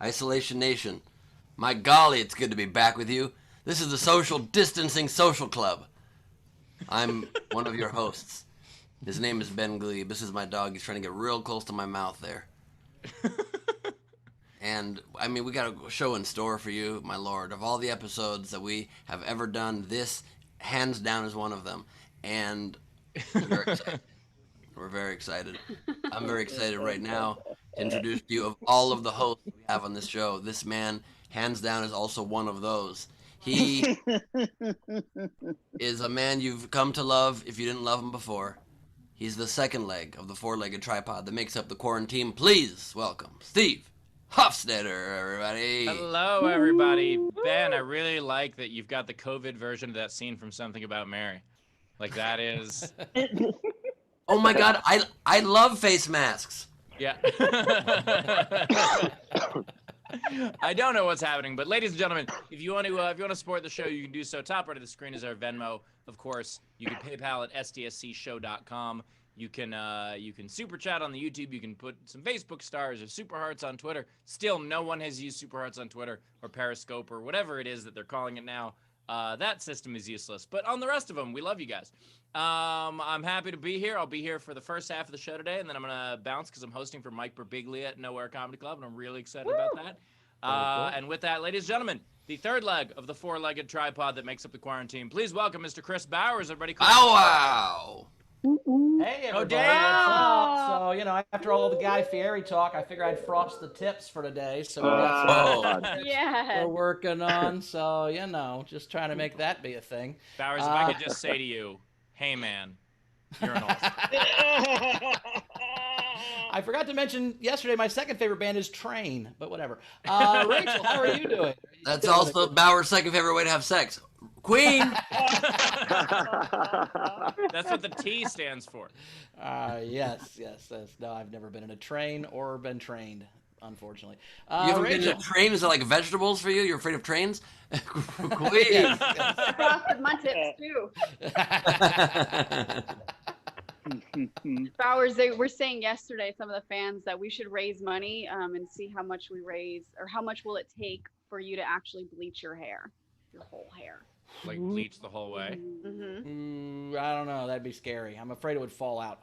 Isolation Nation. My golly, it's good to be back with you. This is the Social Distancing Social Club. I'm one of your hosts. His name is Ben Gleib. This is my dog. He's trying to get real close to my mouth there. And, I mean, we got a show in store for you, my lord. Of all the episodes that we have ever done, this, hands down, is one of them. And we're excited. We're very excited. I'm very excited right now to introduce to you of all of the hosts we have on this show. This man, hands down, is also one of those. He is a man you've come to love if you didn't love him before. He's the second leg of the four-legged tripod that makes up the quarantine. Please welcome Steve Hofstetter, everybody. Hello, everybody. Ben, I really like that you've got the COVID version of that scene from Something About Mary. Like, that is... Oh my God, I love face masks. Yeah. I don't know what's happening, but ladies and gentlemen, if you want to support the show, you can do so. Top right of the screen is our Venmo. Of course, you can PayPal at sdscshow.com. You can super chat on the YouTube. You can put some Facebook stars or super hearts on Twitter. Still, no one has used super hearts on Twitter or Periscope or whatever it is that they're calling it now. That system is useless. But on the rest of them, we love you guys. I'm happy to be here. I'll be here for the first half of the show today, and then I'm going to bounce because I'm hosting for Mike Birbiglia at Nowhere Comedy Club, and I'm really excited about that. And with that, ladies and gentlemen, the third leg of the four-legged tripod that makes up the quarantine. Please welcome Mr. Chris Bowers. Everybody, Chris. Bow wow! Hey, everybody. damn! What's up? So, after all the Guy Fieri talk, I figured I'd frost the tips for today. So we got some we're working on. So, just trying to make that be a thing. Bowers, if I could just say to you, hey, man, you're an awesome. I forgot to mention yesterday my second favorite band is Train, but whatever. Rachel, how are you doing? That's also Bauer's second favorite way to have sex. Queen! That's what the T stands for. Yes. No, I've never been in a train or been trained, unfortunately. You haven't been in a train? Is it like vegetables for you? You're afraid of trains? Queen! Yes. Frosted my tips, too. Bowers, we're saying yesterday, some of the fans, that we should raise money and see how much we raise, or how much will it take for you to actually bleach your hair, your whole hair. Like bleach the whole way? Mm-hmm. I don't know. That'd be scary. I'm afraid it would fall out.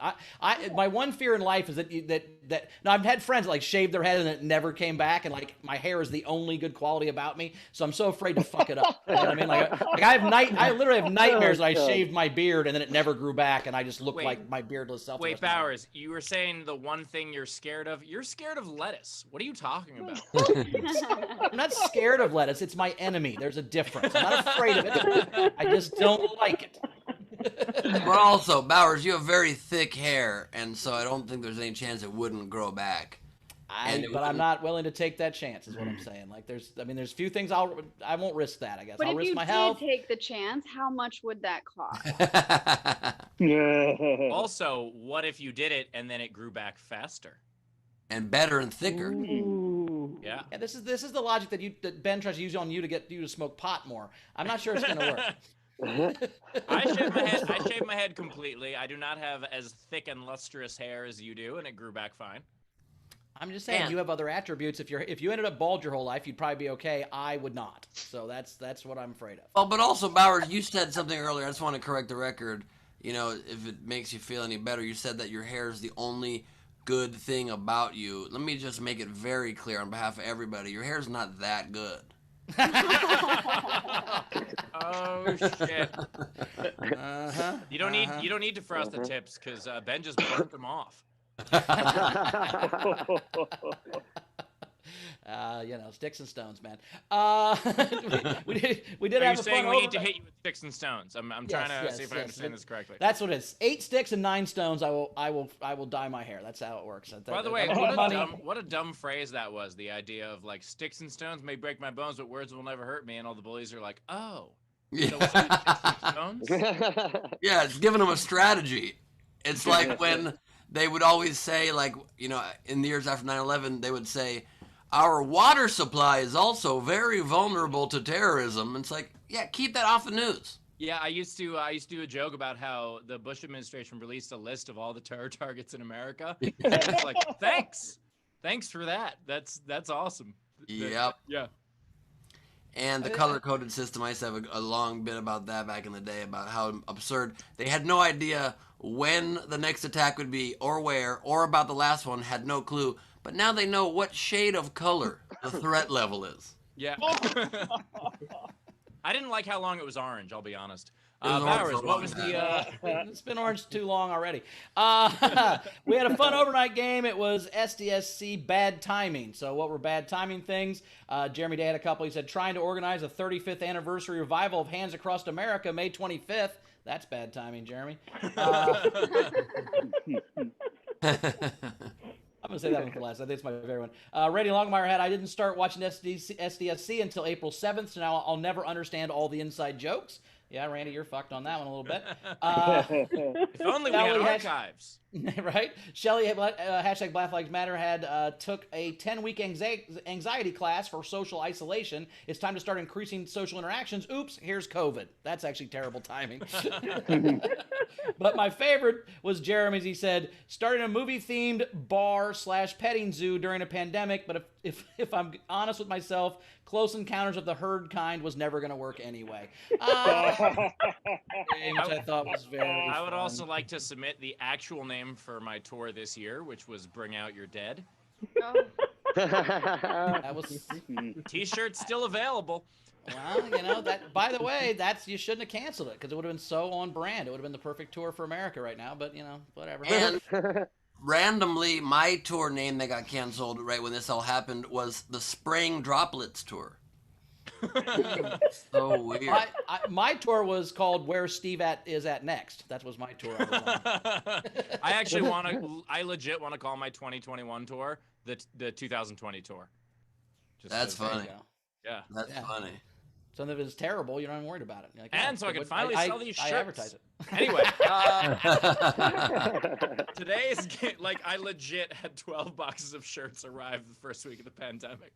My one fear in life is that no, I've had friends that like shave their head and it never came back, and like my hair is the only good quality about me, so I'm so afraid to fuck it up. You know what I mean? Like I literally have nightmares that I shaved my beard and then it never grew back, and I just look like my beardless self. Wait, Bowers, you were saying the one thing you're scared of? You're scared of lettuce. What are you talking about? I'm not scared of lettuce. It's my enemy. There's a difference. I'm not afraid of it. I just don't like it. But also, Bowers, you have very thick hair, and so I don't think there's any chance it wouldn't grow back. But I'm not willing to take that chance, is what I'm saying. Like, there's few things I won't risk that. I guess I'll risk my health. But if you did take the chance, how much would that cost? Also, what if you did it and then it grew back faster? And better and thicker. Ooh. Yeah. This is the logic that Ben tries to use on you to get you to smoke pot more. I'm not sure it's going to work. I shaved my head completely. I do not have as thick and lustrous hair as you do, and it grew back fine. I'm just saying, you have other attributes. If you ended up bald your whole life, you'd probably be okay. I would not. So that's what I'm afraid of. Well, but also, Bowers, you said something earlier. I just want to correct the record. If it makes you feel any better, you said that your hair is the only good thing about you. Let me just make it very clear on behalf of everybody. Your hair's not that good. Oh shit! You don't need to frost the tips because Ben just burnt them off. Sticks and stones, man. We did Are have you a saying fun we need to hit you with sticks and stones? I'm trying to see if I understand this correctly. That's what it is. 8 sticks and 9 stones. I will dye my hair. That's how it works. By the way, what a dumb phrase that was. The idea of like sticks and stones may break my bones, but words will never hurt me. And all the bullies are like, oh, Yeah. so sticks and stones? Yeah, it's giving them a strategy. It's like when they would always say, like, in the years after 9/11, they would say, our water supply is also very vulnerable to terrorism. And it's like, yeah, keep that off the news. Yeah, I used to do a joke about how the Bush administration released a list of all the terror targets in America. And it's like, thanks for that. That's awesome. Yep. Yeah. And the color-coded system, I used to have a long bit about that back in the day, about how absurd. They had no idea when the next attack would be, or where, or about the last one, had no clue. But now they know what shade of color the threat level is. Yeah. I didn't like how long it was orange, I'll be honest. It was orange for Bowers, a what long was time. the... It's been orange too long already. We had a fun overnight game. It was SDSC bad timing. So what were bad timing things? Jeremy Day had a couple. He said, trying to organize a 35th anniversary revival of Hands Across America, May 25th. That's bad timing, Jeremy. I'm going to say that one for last. I think it's my favorite one. Randy Longmire had, I didn't start watching SDSC until April 7th, so now I'll never understand all the inside jokes. Yeah, Randy, you're fucked on that one a little bit. If only we had archives. Right? Shelly, hashtag Black Lives Matter, had took a 10-week anxiety class for social isolation. It's time to start increasing social interactions. Oops, here's COVID. That's actually terrible timing. But my favorite was Jeremy's. He said, starting a movie-themed bar/petting zoo during a pandemic, but if I'm honest with myself, Close Encounters of the Herd kind was never going to work anyway. Which I thought was very I would fun. also like to submit the actual name for my tour this year, which was Bring Out Your Dead. Oh, That was... T-shirt's still available. Well, you know, that, by the way, you shouldn't have canceled it because it would have been so on brand. It would have been the perfect tour for America right now, but, you know, whatever. And randomly, my tour name that got canceled right when this all happened was the Spraying Droplets Tour. So weird. My tour was called Where Steve is at Next. That was my tour. I actually I legit want to call my 2021 tour the 2020 tour. That's funny. Yeah. That's funny. Something that is terrible, you're not even worried about it. You're like, And so I can finally sell these shirts. I advertise it. Anyway, today's game, like, I legit had 12 boxes of shirts arrive the first week of the pandemic.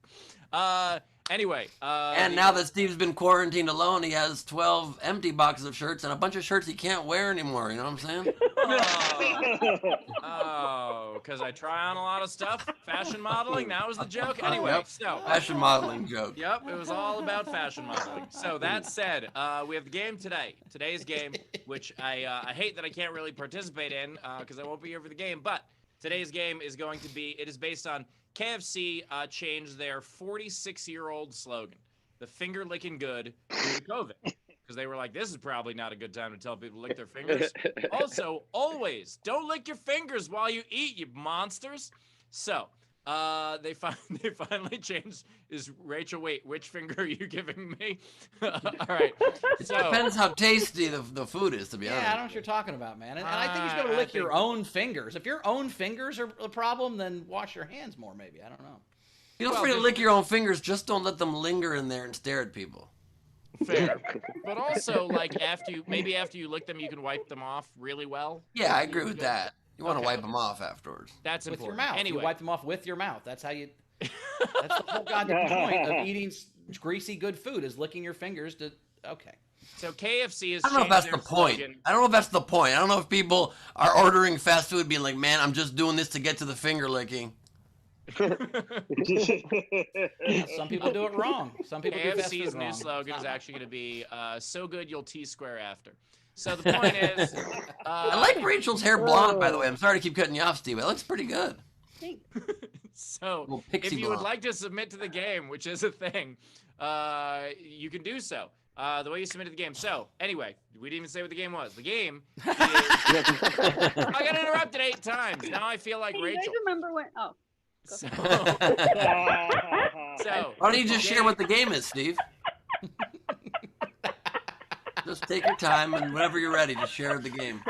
Anyway. And now that Steve's been quarantined alone, he has 12 empty boxes of shirts and a bunch of shirts he can't wear anymore. You know what I'm saying? Because I try on a lot of stuff. Fashion modeling, that was the joke. Anyway, Yep. so. Fashion modeling joke. Yep, it was all about fashion modeling. So that said, we have the game today. Today's game, which I hate that I can't really participate in because I won't be here for the game. But today's game is going to be, it is based on KFC changed their 46-year-old slogan, the finger licking good due to COVID. Because they were like, this is probably not a good time to tell people to lick their fingers. Also, always, don't lick your fingers while you eat, you monsters. So, they finally changed. Is Rachel, wait, which finger are you giving me? All right. It depends how tasty the food is, to be honest. Yeah, I don't know what you're talking about, man. And I think you should be able to lick your own fingers. If your own fingers are the problem, then wash your hands more, maybe. I don't know. Feel free to lick your own fingers, just don't let them linger in there and stare at people. Fair. But also, like, after you lick them, you can wipe them off really well. Yeah, I agree with that. You want to wipe them off afterwards. That's With your important. mouth. Anyway. You wipe them off with your mouth. That's how you... That's the whole goddamn point of eating greasy, good food, is licking your fingers to... Okay. So KFC is. I don't know if that's the point. I don't know if that's the point. I don't know if people are ordering fast food being like, man, I'm just doing this to get to the finger licking. Some people do it wrong. Some people do fast KFC's food new wrong. slogan is actually going to be so good you'll T-square after. So the point is, I like Rachel's hair blonde, by the way. I'm sorry to keep cutting you off, Steve. It looks pretty good. thanks. So Little if pixie you would blonde. like to submit to the game, which is a thing, you can do so. The way you submit to the game. So anyway, we didn't even say what the game was. The game is... I got interrupted 8 times. Now I feel like Hey, you guys Rachel. remember when? Oh, So, Why don't you just share what the game is, Steve? Just take your time, and whenever you're ready, just share the game.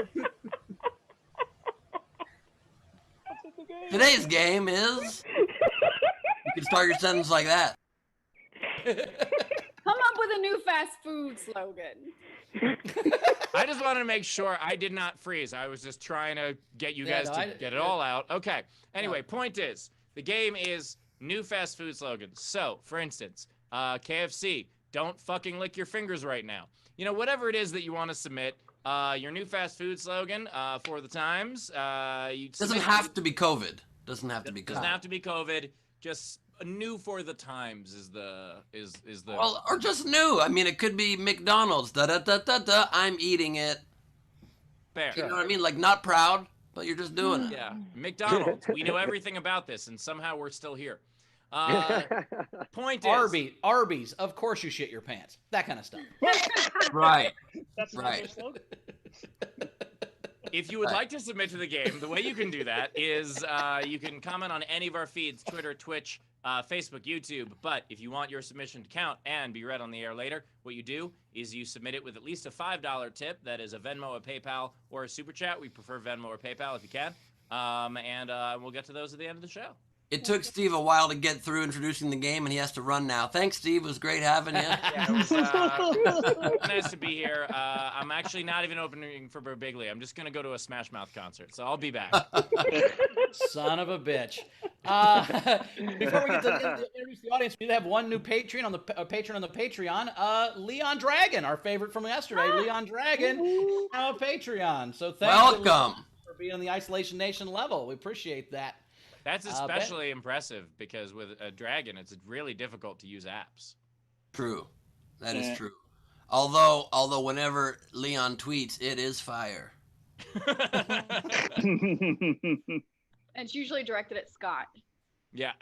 Today's game is... You can start your sentence like that. come up with a new fast food slogan. I just wanted to make sure I did not freeze. I was just trying to get you Yeah, guys no, to I- get it all out. Okay. Anyway, point is, the game is new fast food slogans. So, for instance, KFC, don't fucking lick your fingers right now. You know, whatever it is that you want to submit, your new fast food slogan for the times. Doesn't have to be COVID. Doesn't have to be Doesn't COVID. have to be COVID. Just new for the times is the Well, or just new. I mean, it could be McDonald's. Da da da da da. I'm eating it. fair. You know what I mean? Like not proud, but you're just doing it. Yeah, McDonald's. We know everything about this, and somehow we're still here. Point is, Arby's. Of course you shit your pants. That kind of stuff. Right. That's not Right. their slogan. if you would like to submit to the game, the way you can do that is you can comment on any of our feeds, Twitter, Twitch, Facebook, YouTube. But if you want your submission to count and be read on the air later, what you do is you submit it with at least a $5 tip. That is a Venmo, a PayPal, or a Super Chat. We prefer Venmo or PayPal if you can. And we'll get to those at the end of the show. It took Steve a while to get through introducing the game, and he has to run now. Thanks, Steve. It was great having you. Yeah, it was nice to be here. I'm actually not even opening for Birbiglia. I'm just going to go to a Smash Mouth concert, so I'll be back. Son of a bitch. Before we get to introduce the audience, we do have one new patron on the Patreon. Leon Dragon, our favorite from yesterday. Leon Dragon, now a Patreon. So thank you Welcome. for being on the Isolation Nation level. We appreciate that. That's especially impressive because with a dragon, it's really difficult to use apps. True. That is true. Although whenever Leon tweets, it is fire. It's usually directed at Scott. Yeah.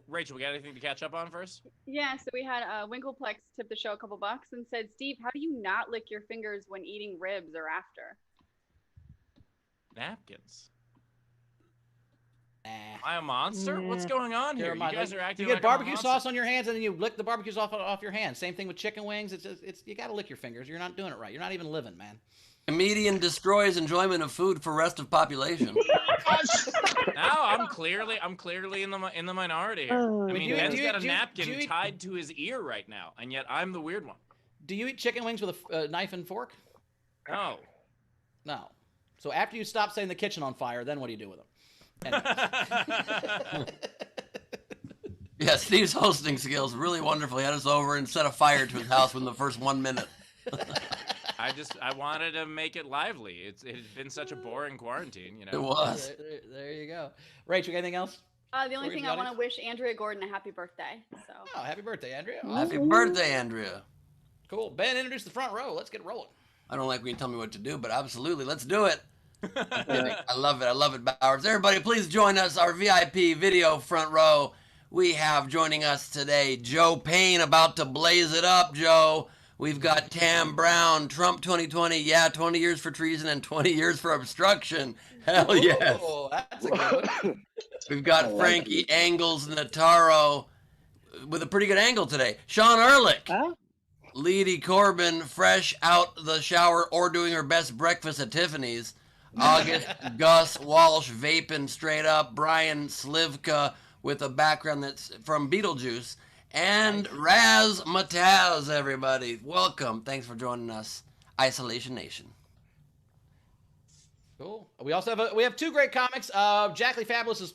Rachel, we got anything to catch up on first? Yeah, so we had Winkleplex tip the show a couple bucks and said, Steve, how do you not lick your fingers when eating ribs or after? Napkins. Nah. Am I a monster? What's going on here? You guys are acting You like get I'm a barbecue monster. sauce on your hands and then you lick the barbecue sauce off your hands. Same thing with chicken wings. It's you got to lick your fingers. You're not doing it right. You're not even living, man. Comedian destroys enjoyment of food for rest of population. Now I'm clearly in the minority here. I mean, Ben's got a napkin tied to his ear right now, and yet I'm the weird one. Do you eat chicken wings with a knife and fork? No. No. So after you stop setting the kitchen on fire, then what do you do with them? Anyways. Yeah, Steve's hosting skills really wonderful. He had us over and set a fire to his house within the first 1 minute. I wanted to make it lively. It had been such a boring quarantine, you know. It was. There you go. Rachel, anything else? The only thing I want to wish Andrea Gordon a happy birthday. So. Oh, happy birthday, Andrea. Happy birthday, Andrea. Cool. Ben, introduce the front row. Let's get rolling. I don't like when you tell me what to do, but absolutely, let's do it. I love it. I love it, Bowers. Everybody, please join us, our VIP video front row. We have joining us today Joe Payne, about to blaze it up, Joe. We've got Tam Brown, Trump 2020, 20 years for treason and 20 years for obstruction. Hell yes. Oh, that's a good one. We've got Frankie Angles Nataro with a pretty good angle today. Sean Ehrlich. Huh? Leedy Corbin, fresh out the shower or doing her best breakfast at Tiffany's. August Gus Walsh, vaping straight up. Brian Slivka with a background that's from Beetlejuice. And Raz Mataz, everybody. Welcome. Thanks for joining us. Isolation Nation. Cool. We also have two great comics. Jackley Fabulous is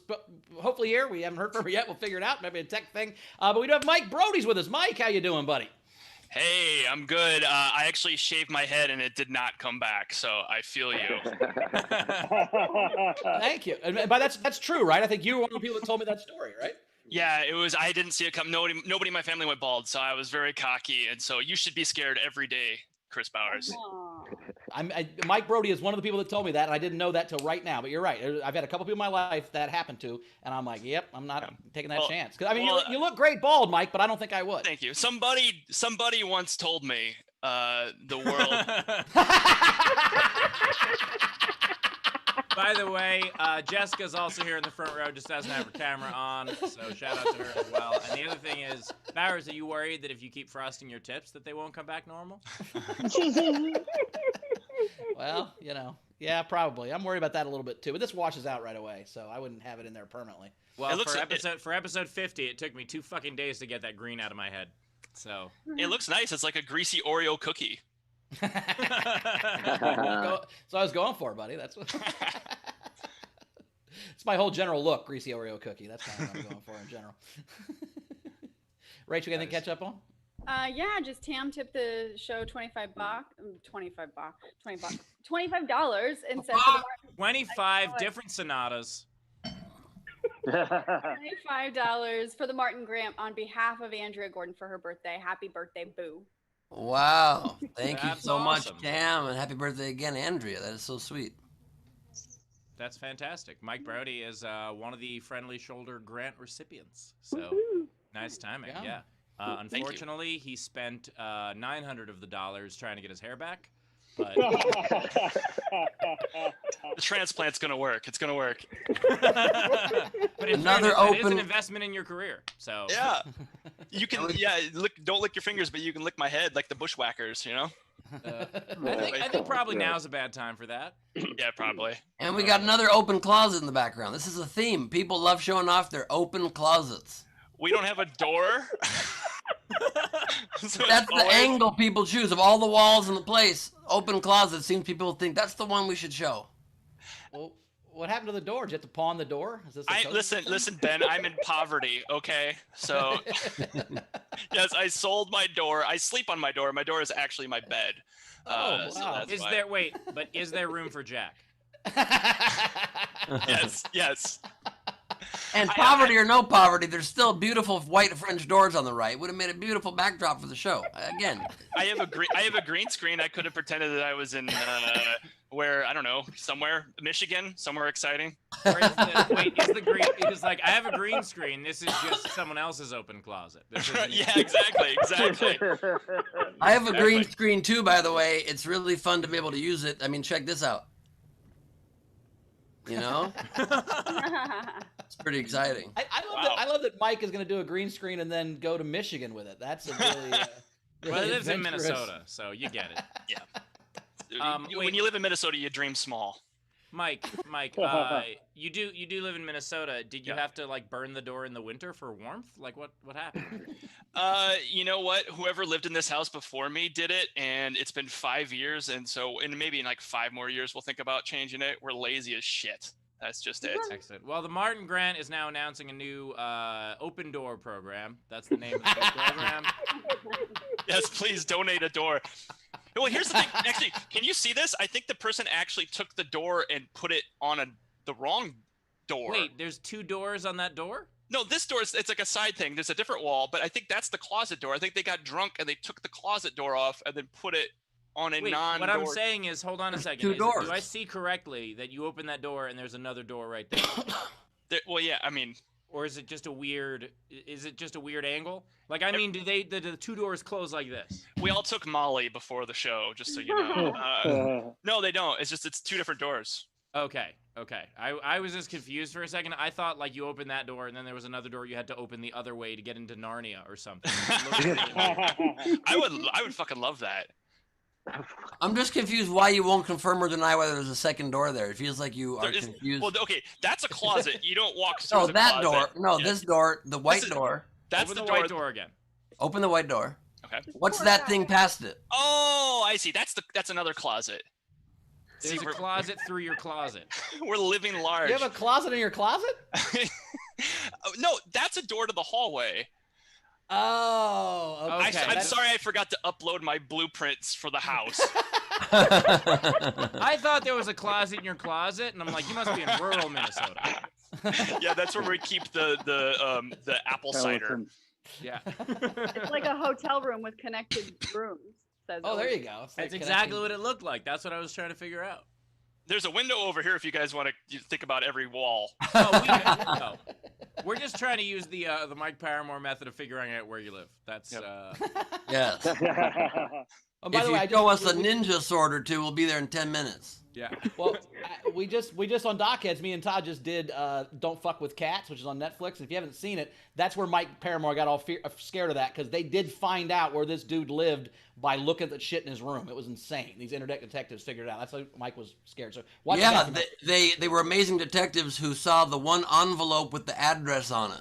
hopefully here. We haven't heard from her yet. We'll figure it out. Maybe a tech thing. But we do have Mike Brody's with us. Mike, how you doing, buddy? Hey, I'm good. I actually shaved my head and it did not come back, so I feel you. Thank you. But that's true, right? I think you were one of the people that told me that story, right? Yeah, it was. I didn't see it come. Nobody in my family went bald, so I was very cocky. And so you should be scared every day, Chris Bowers. Mike Brody is one of the people that told me that, and I didn't know that till right now. But you're right. I've had a couple people in my life that happened to, and I'm like, yep, I'm not taking that chance. Because I mean, you look great bald, Mike, but I don't think I would. Thank you. Somebody once told me the world. By the way, Jessica's also here in the front row, just doesn't have her camera on, so shout out to her as well. And the other thing is, Bowers, are you worried that if you keep frosting your tips that they won't come back normal? Well, yeah, probably. I'm worried about that a little bit too, but this washes out right away, so I wouldn't have it in there permanently. Well, for episode 50, it took me 2 fucking days to get that green out of my head. So it looks nice. It's like a greasy Oreo cookie. So I was going for, buddy. That's what. It's my whole general look, greasy Oreo cookie. That's kind of what I'm going for in general. Rachel, anything to catch up on? Yeah, just Tam tipped the show $25 and said 25 different sonatas. $25 for the Martin Grant on behalf of Andrea Gordon for her birthday. Happy birthday, boo. Wow. Thank you That's so awesome. much, Cam, and happy birthday again, Andrea. That is so sweet. That's fantastic. Mike Brody is one of the Friendly Shoulder Grant recipients. So nice timing. Yeah. Unfortunately, he spent 900 of the dollars trying to get his hair back. But The transplant's gonna work. It's gonna work. but in Another fairness, it is open- an investment in your career. So Yeah. You can. Yeah. Don't lick your fingers, but you can lick my head like the bushwhackers. You know. I think probably now's a bad time for that. Yeah, probably. And we got another open closet in the background. This is a theme. People love showing off their open closets. We don't have a door. So That's it's the always- angle people choose. Of all the walls in the place, open closet seems people think that's the one we should show. Well, what happened to the door? Did you have to pawn the door? Is this a code system? Listen, Ben. I'm in poverty. Okay, so yes, I sold my door. I sleep on my door. My door is actually my bed. Oh, So wow. that's Is why. there but is there room for Jack? Yes. And poverty or no poverty, there's still beautiful white French doors on the right. Would have made a beautiful backdrop for the show. Again, I have a green screen. I could have pretended that I was in where I don't know, somewhere Michigan, somewhere exciting. Or is the green? It's like I have a green screen. This is just someone else's open closet. This isn't Yeah, exactly. I have a green screen too, by the way. It's really fun to be able to use it. I mean, check this out. You know? It's pretty exciting. I love that Mike is going to do a green screen and then go to Michigan with it. That's a really, Well, it lives in adventurous- Minnesota, so you get it. Yeah. When you live in Minnesota, you dream small. Mike, you do live in Minnesota. Did you Yeah. have to like burn the door in the winter for warmth? Like what happened? You know what? Whoever lived in this house before me did it, and it's been 5 years, and so maybe in like 5 more years we'll think about changing it. We're lazy as shit. That's just it. Excellent. Well, the Martin Grant is now announcing a new open door program. That's the name of the new program. Yes, please donate a door. Well, here's the thing. Actually, can you see this? I think the person actually took the door and put it on the wrong door. Wait, there's 2 doors on that door? No, this door it's like a side thing. There's a different wall, but I think that's the closet door. I think they got drunk and they took the closet door off and then put it on a Wait, non-door. what I'm saying is, hold on a second. 2 doors. Do I see correctly that you open that door and there's another door right there? Well, yeah. I mean, Or is it just a weird? Is it just a weird angle? Like, I mean, do the 2 doors close like this? we all took Molly before the show, just so you know. No, they don't. It's 2 different doors. Okay. I was just confused for a second. I thought like you opened that door and then there was another door you had to open the other way to get into Narnia or something. I would fucking love that. I'm just confused why you won't confirm or deny whether there's a second door there. It feels like you are There is- confused. Well, okay, that's a closet. You don't walk through No, the that closet. door. No, Yeah. this door, the white is- door. That's Open the white door again. Open the white door. Okay. What's that thing past it? Oh, I see. That's another closet. There's See, a closet through your closet. we're living large. You have a closet in your closet? Oh, no, that's a door to the hallway. Oh, okay. Okay. I'm sorry, I forgot to upload my blueprints for the house. I thought there was a closet in your closet, and I'm like, you must be in rural Minnesota. Yeah, that's where we keep the apple cider. Yeah. It's like a hotel room with connected rooms. Says Oh, there Elise. you go. It's That's like exactly what it looked like. That's what I was trying to figure out. There's a window over here if you guys want to think about every wall. Oh, no. We're just trying to use the Mike Paramore method of figuring out where you live. That's Yes. Oh, by If the you way, show us a ninja sword or two, we'll be there in 10 minutes. yeah. Well, we just on Dockheads, me and Todd just did Don't Fuck with Cats, which is on Netflix. And if you haven't seen it, that's where Mike Paramore got all scared of that because they did find out where this dude lived by looking at the shit in his room. It was insane. These internet detectives figured it out. That's why Mike was scared. So watch the Yeah, documentary. they were amazing detectives who saw the one envelope with the address on it.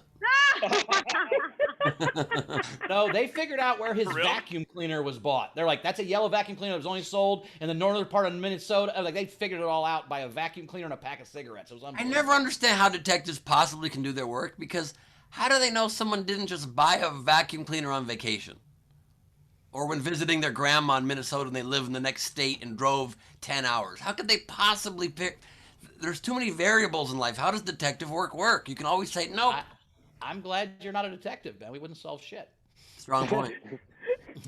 No, they figured out where his For real? vacuum cleaner was bought. They're like, that's a yellow vacuum cleaner that was only sold in the northern part of Minnesota. Like they figured it all out by a vacuum cleaner and a pack of cigarettes. It was I unbelievable. never understand how detectives possibly can do their work because how do they know someone didn't just buy a vacuum cleaner on vacation? Or when visiting their grandma in Minnesota and they live in the next state and drove 10 hours. How could they possibly there's too many variables in life. How does detective work? You can always say nope. I'm glad you're not a detective, man. We wouldn't solve shit. Strong point.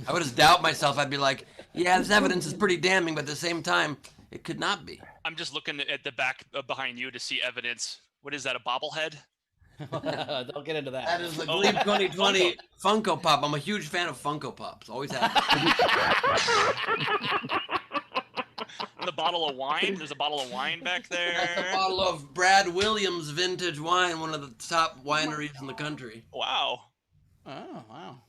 I would just doubt myself. I'd be like, yeah, this evidence is pretty damning, but at the same time, it could not be. I'm just looking at the back behind you to see evidence. What is that, a bobblehead? Don't get into that. That is the Gleib 2020 Funko Pop. I'm a huge fan of Funko Pops. Always have. The bottle of wine? There's a bottle of wine back there. That's a bottle of Brad Williams vintage wine, one of the top wineries in the country. Wow. Oh, wow.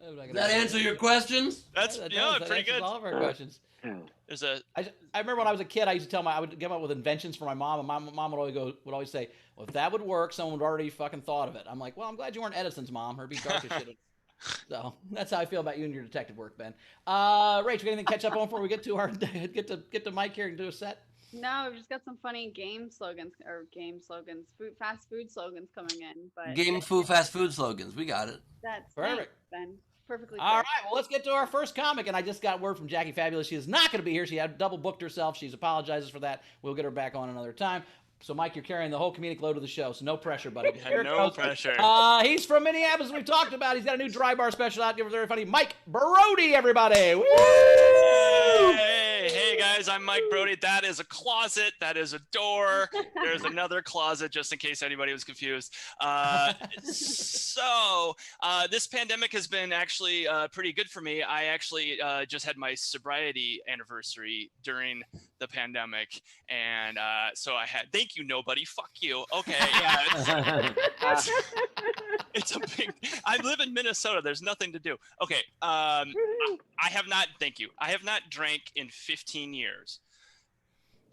Does that answer your questions? That's That pretty answers good. all of our questions. There's a I remember when I was a kid, I used to tell I would come up with inventions for my mom, and my mom would always say, "Well, if that would work, someone would already fucking thought of it." I'm like, "Well, I'm glad you weren't Edison's mom. Her'd be dark as shit." So that's how I feel about you and your detective work, Ben. Rach, we got anything to catch up on before we get to our get to Mike here and do a set? No, we've just got some funny fast food slogans coming in. But Game food, fast food slogans. We got it. that's Perfect. thanks, Ben. Perfectly. All good. right, well, let's get to our first comic. And I just got word from Jackie Fabulous. She is not going to be here. She had double booked herself. She's apologizes for that. We'll get her back on another time. So, Mike, you're carrying the whole comedic load of the show, so no pressure, buddy. Here no pressure. He's from Minneapolis, we've talked about. He's got a new dry bar special out. Give us very funny. Mike Brody, everybody. Woo! Hey guys, I'm Mike Brody. That is a closet. That is a door. There's another closet, just in case anybody was confused. This pandemic has been actually pretty good for me. I actually just had my sobriety anniversary during the pandemic, and so I had. Thank you, nobody. Fuck you. Okay, yeah. It's a big. I live in Minnesota. There's nothing to do. Okay. I have not. Thank you. I have not drank in 15 years,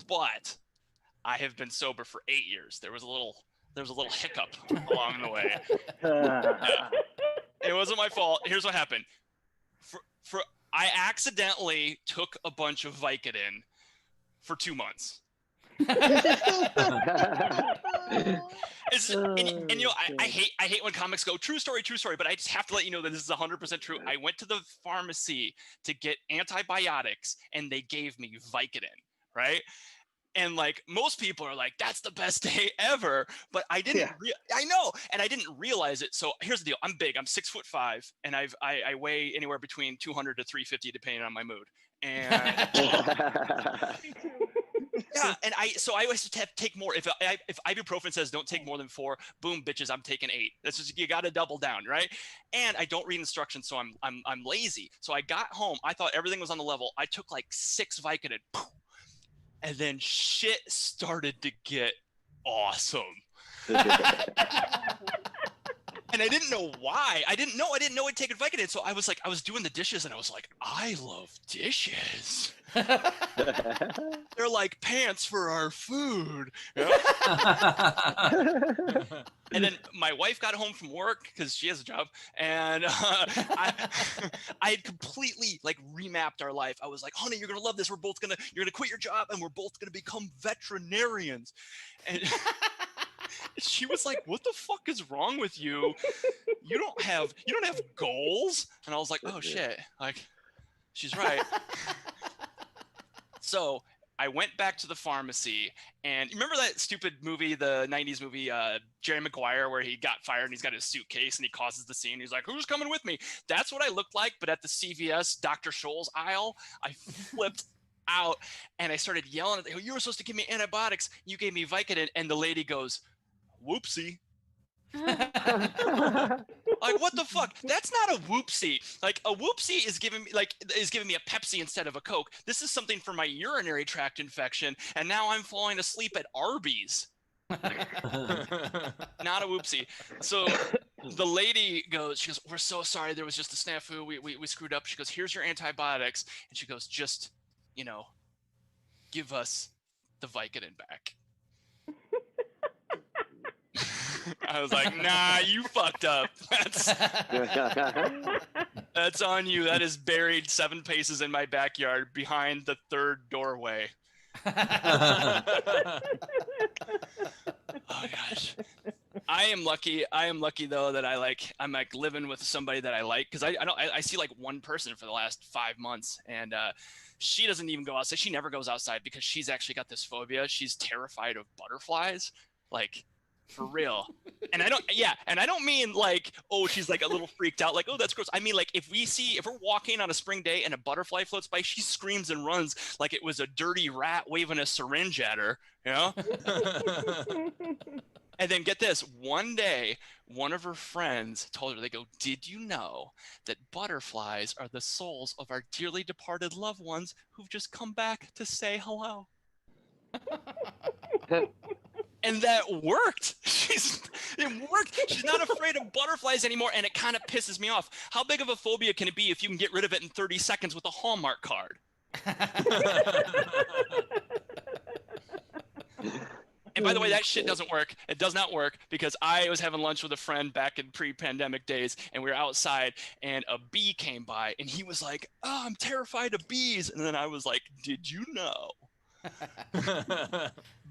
but I have been sober for 8 years. There was a little hiccup along the way. It wasn't my fault. Here's what happened. I accidentally took a bunch of Vicodin for 2 months. I hate when comics go true story, but I just have to let you know that this is 100% true. I went to the pharmacy to get antibiotics, and they gave me Vicodin, right? And like most people are like, that's the best day ever, but I didn't. I know, and I didn't realize it. So here's the deal: I'm big. I'm 6'5", and I weigh anywhere between 200 to 350 depending on my mood. And yeah, and I always have to take more. If ibuprofen says don't take more than 4, boom, bitches, I'm taking 8. That's just, you got to double down, right? And I don't read instructions, so I'm lazy. So I got home, I thought everything was on the level. I took like 6 Vicodin, and then shit started to get awesome. And I didn't know why. I didn't know I'd taken Vicodin. So I was doing the dishes, and I was like, I love dishes. They're like pants for our food. You know? And then my wife got home from work because she has a job, and I had completely like remapped our life. I was like, honey, you're gonna love this. You're gonna quit your job, and we're both gonna become veterinarians. And she was like, what the fuck is wrong with you? You don't have goals? And I was like, oh shit, like she's right. So I went back to the pharmacy, and remember that stupid movie, the 90s movie, Jerry Maguire, where he got fired and he's got his suitcase and he causes the scene. He's like, who's coming with me? That's what I looked like, but at the CVS Dr. Scholl's aisle, I flipped out and I started yelling at them, you were supposed to give me antibiotics. You gave me Vicodin. And the lady goes, whoopsie. Like, what the fuck? That's not a whoopsie. Like, a whoopsie is giving me a Pepsi instead of a Coke. This is something for my urinary tract infection, and now I'm falling asleep at Arby's. Not a whoopsie. So the lady goes, she goes, we're so sorry, there was just a snafu, we screwed up. She goes, here's your antibiotics. And she goes, just, give us the Vicodin back. I was like, nah, you fucked up. That's on you. That is buried 7 paces in my backyard behind the 3rd doorway. Oh gosh. I am lucky. I am lucky though that I'm like living with somebody that I like, because I see like one person for the last 5 months, and she doesn't even go outside. She never goes outside because she's actually got this phobia. She's terrified of butterflies, like for real. And I don't mean like, oh, she's like a little freaked out, like, oh, that's gross. I mean, like, if we're walking on a spring day and a butterfly floats by, she screams and runs like it was a dirty rat waving a syringe at her, you know? And then get this, one day, one of her friends told her, they go, did you know that butterflies are the souls of our dearly departed loved ones who've just come back to say hello? And that worked. It worked. She's not afraid of butterflies anymore, and it kind of pisses me off. How big of a phobia can it be if you can get rid of it in 30 seconds with a Hallmark card? And by the way, that shit doesn't work. It does not work, because I was having lunch with a friend back in pre-pandemic days, and we were outside, and a bee came by, and he was like, oh, I'm terrified of bees. And then I was like, did you know?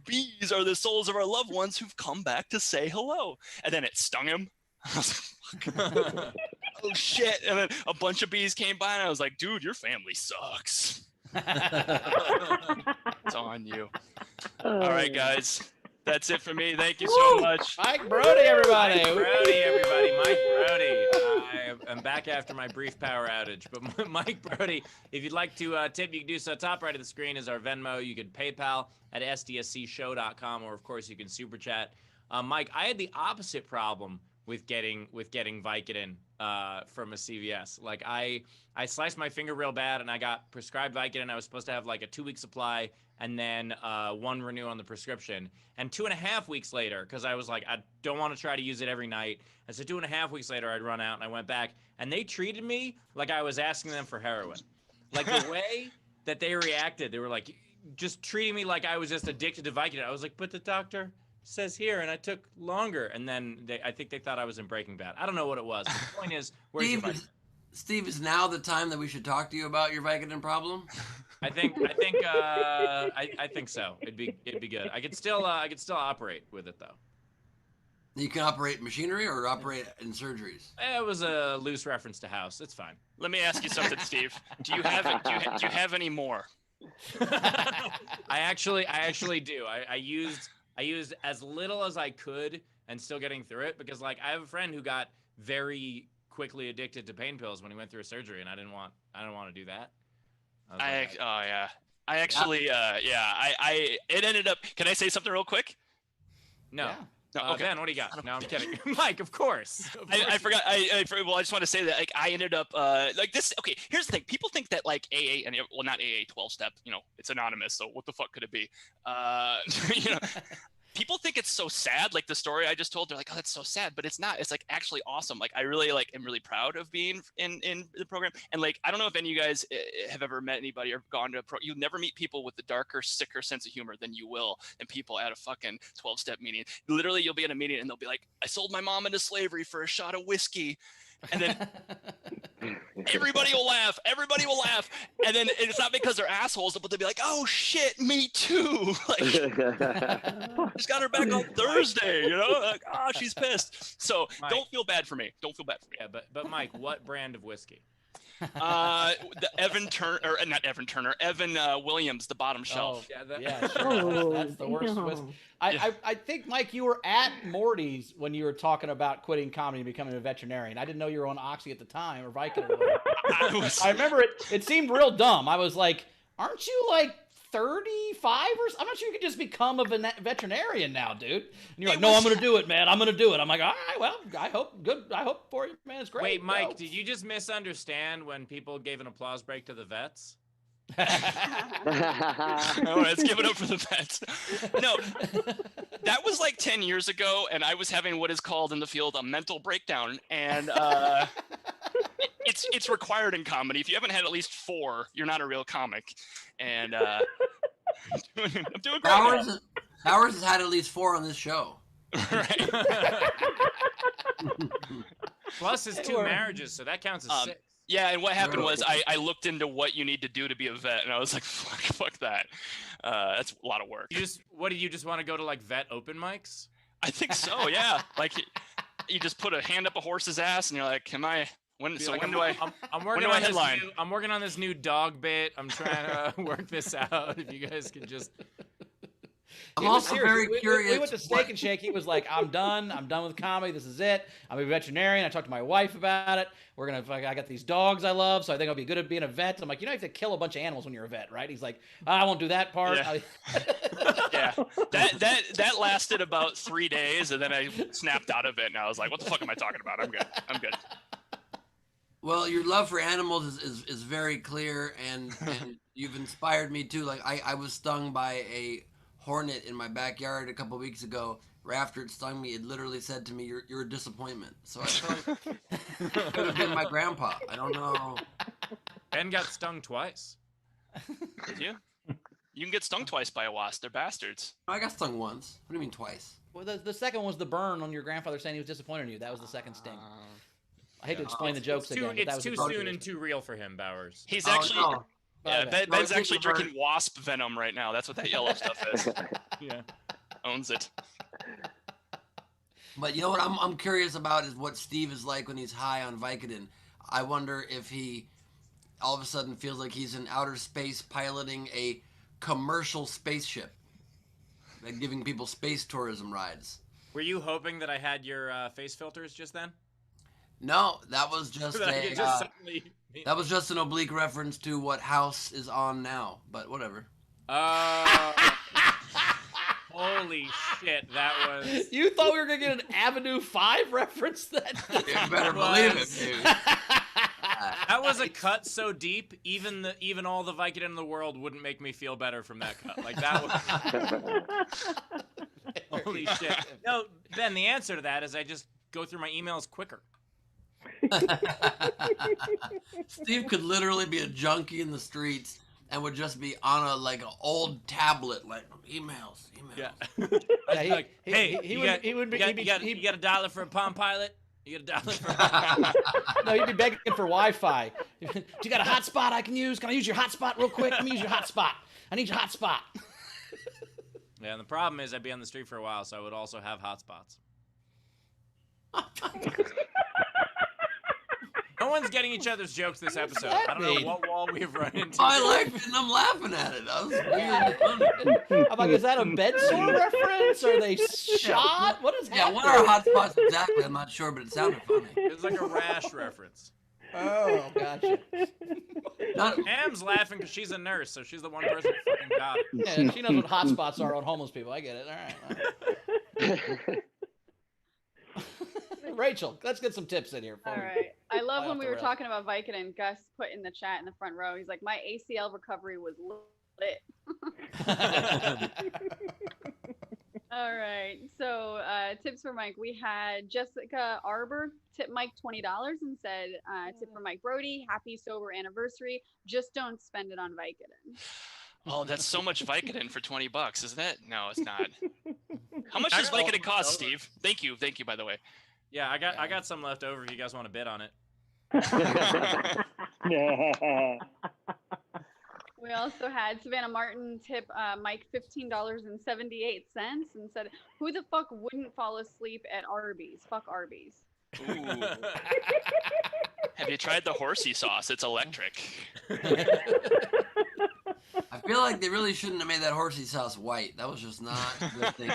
Bees are the souls of our loved ones who've come back to say hello. And then it stung him. I was like, fuck. Oh, shit. And then a bunch of bees came by, and I was like, dude, your family sucks. It's on you. All right, guys. That's it for me. Thank you so much. Mike Brody, everybody. Mike Brody, everybody. Mike Brody. I'm back after my brief power outage. But Mike Brody, if you'd like to tip, you can do so. Top right of the screen is our Venmo. You can PayPal at sdscshow.com, or, of course, you can Super Chat. Mike, I had the opposite problem with getting Vicodin from a CVS. Like, I sliced my finger real bad, and I got prescribed Vicodin. I was supposed to have like a 2-week supply and then one renew on the prescription. And 2.5 weeks later, because I was like, I don't want to try to use it every night. And so 2.5 weeks later, I'd run out, and I went back, and they treated me like I was asking them for heroin. Like, the way that they reacted, they were like, just treating me like I was just addicted to Vicodin. I was like, but the doctor says here, and I took longer. And then I think they thought I was in Breaking Bad. I don't know what it was. The point is, where's your Vicodin? Steve, is now the time that we should talk to you about your Vicodin problem? I think so. It'd be good. I could still operate with it though. You can operate machinery or operate in surgeries. It was a loose reference to House. It's fine. Let me ask you something, Steve. Do you have any more? I actually do. I used as little as I could and still getting through it, because like I have a friend who got very quickly addicted to pain pills when he went through a surgery, and I didn't want to do that. It ended up, can I say something real quick? No. Yeah. No, okay. Ben, what do you got? No, I'm kidding. Mike, of course. I forgot. I just want to say that like I ended up like this. Okay, here's the thing. People think that like AA and not AA 12-step. You know, it's anonymous. So what the fuck could it be? You know. People think it's so sad, like the story I just told. They're like, "Oh, that's so sad," but it's not. It's like actually awesome. Like I really am really proud of being in the program. And like I don't know if any of you guys have ever met anybody or gone to a pro. You'll never meet people with a darker, sicker sense of humor than you will than people at a fucking 12-step meeting. Literally, you'll be at a meeting and they'll be like, "I sold my mom into slavery for a shot of whiskey," and then everybody will laugh. Everybody will laugh, and then it's not because they're assholes, but they'll be like, "Oh shit, me too." Like. Just got her back on Thursday, you know? Like, she's pissed. So Mike. Don't feel bad for me. Don't feel bad for me. Yeah, but Mike, what brand of whiskey? The Evan Williams, the bottom shelf. Sure. That's the worst whiskey. I think, Mike, you were at Morty's when you were talking about quitting comedy and becoming a veterinarian. I didn't know you were on Oxy at the time, or Vicodin. I remember it seemed real dumb. I was like, aren't you like 35 or I'm not sure you could just become a veterinarian now, dude. And you're like, no, I'm gonna do it, man. I'm gonna do it. I'm like, all right, well, I hope for you, man. It's great. Wait, Mike, did you just misunderstand when people gave an applause break to the vets? Oh, let's give it up for the vets. No, that was like 10 years ago, and I was having what is called in the field a mental breakdown, and it's required in comedy. If you haven't had at least 4, you're not a real comic. And I'm doing great. Howard has had at least 4 on this show. Right. Plus his 2 marriages, so that counts as 6. Yeah, and what happened was I looked into what you need to do to be a vet, and I was like, fuck that. That's a lot of work. What did you just want to go to like vet open mics? I think so. Yeah. Like you just put a hand up a horse's ass, and you're like, "Am I? When? Be So like, when do I? I'm when working do I on this headline?" I'm working on this new dog bit. I'm trying to work this out. If you guys can just. I'm He was also serious. very curious. We went to Steak and Shake. He was like, I'm done with comedy. This is it. I'm a veterinarian. I talked to my wife about it. I got these dogs I love, so I think I'll be good at being a vet. I'm like, you have to kill a bunch of animals when you're a vet, right? He's like, I won't do that part. Yeah. Yeah. That lasted about 3 days, and then I snapped out of it, and I was like, "What the fuck am I talking about? I'm good. I'm good." Well, your love for animals is very clear, and you've inspired me too. Like I was stung by a hornet in my backyard a couple weeks ago. Right after it stung me, it literally said to me, "You're a disappointment." So I felt like it could have been my grandpa. I don't know. Ben got stung twice. Did you? You can get stung twice by a wasp. They're bastards. I got stung once. What do you mean twice? Well, the second one was the burn on your grandfather saying he was disappointed in you. That was the second sting. I hate to explain the jokes again. But that It's was too the soon and too real for him, Bowers. He's Oh, actually. no. Yeah, Okay. Ben's No, actually it's a bird. drinking wasp venom right now. That's what that yellow stuff is. Yeah. Owns it. But you know what I'm curious about is what Steve is like when he's high on Vicodin. I wonder if he all of a sudden feels like he's in outer space piloting a commercial spaceship, like giving people space tourism rides. Were you hoping that I had your face filters just then? No, that was just That I could just suddenly... that was just an oblique reference to what house is on now. But whatever. Holy shit, that was... You thought we were going to get an Avenue 5 reference then? You better believe it, dude. That was a cut so deep, even all the Vicodin in the world wouldn't make me feel better from that cut. Like that was... Holy shit. No, Ben, the answer to that is I just go through my emails quicker. Steve could literally be a junkie in the streets and would just be on a like an old tablet, like emails. Yeah. Yeah, Like, he hey, would you got $1 for a Palm Pilot? You got $1 for a No, he'd be begging for Wi-Fi. Do you got a hotspot I can use? Can I use your hotspot real quick? Let me use your hotspot. I need your hotspot. Yeah, and the problem is I'd be on the street for a while, so I would also have hotspots. No one's getting each other's jokes this episode. I don't know what wall we've run into. I liked it and I'm laughing at it. That was weird and funny. I'm like, is that a bed sore reference? Are they shot? What is Yeah, happening? what are hotspots exactly? I'm not sure, but it sounded funny. It was like a rash reference. Oh, gotcha. Not, Pam's laughing because she's a nurse, so she's the one person who fucking got it. Yeah, she knows what hotspots are on homeless people. I get it. All right. Rachel, let's get some tips in here. All For right. I love Fly when off we the were rails. talking about Vicodin. Gus put in the chat in the front row. He's like, my ACL recovery was lit. All right. So tips for Mike. We had Jessica Arbor tip Mike $20 and said, tip for Mike Brody, happy sober anniversary. Just don't spend it on Vicodin. Oh, that's so much Vicodin for $20, isn't it? No, it's not. How much does Actually, Vicodin cost, over. Steve? Thank you, by the way. Yeah, I got some left over if you guys want to bid on it. We also had Savannah Martin tip Mike $15.78 and said, who the fuck wouldn't fall asleep at Arby's? Fuck Arby's. Ooh. Have you tried the horsey sauce? It's electric. I feel like they really shouldn't have made that horsey sauce white. That was just not a good thing.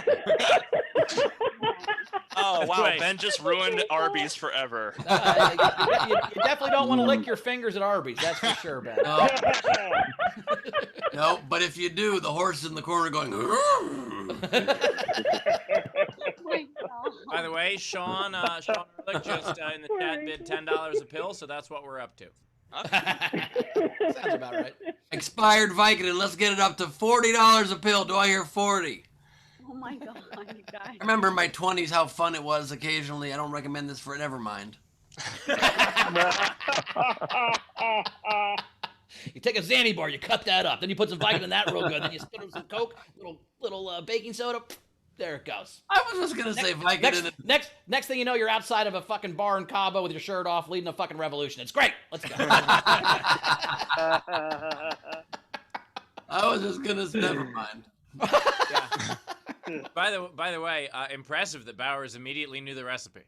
Oh, wow. Wait. Ben just ruined Arby's forever. you definitely don't want to lick your fingers at Arby's. That's for sure, Ben. No. No, but if you do, the horse in the corner going. Oh my God. By the way, Sean Ehrlich just in the chat bid $10 a pill, so that's what we're up to. Sounds about right. Expired Vicodin. Let's get it up to $40 a pill. Do I hear 40? Oh my God, you guys. I remember in my 20s how fun it was occasionally. I don't recommend this for Nevermind. You take a Xanny bar, you cut that up, then you put some Vicodin in that real good, then you spit in some Coke, little baking soda. There it goes. I was just gonna say Vicodin. Next thing you know, you're outside of a fucking bar in Cabo with your shirt off, leading a fucking revolution. It's great. Let's go. I was just gonna never mind. Yeah. By the way, impressive that Bowers immediately knew the recipe.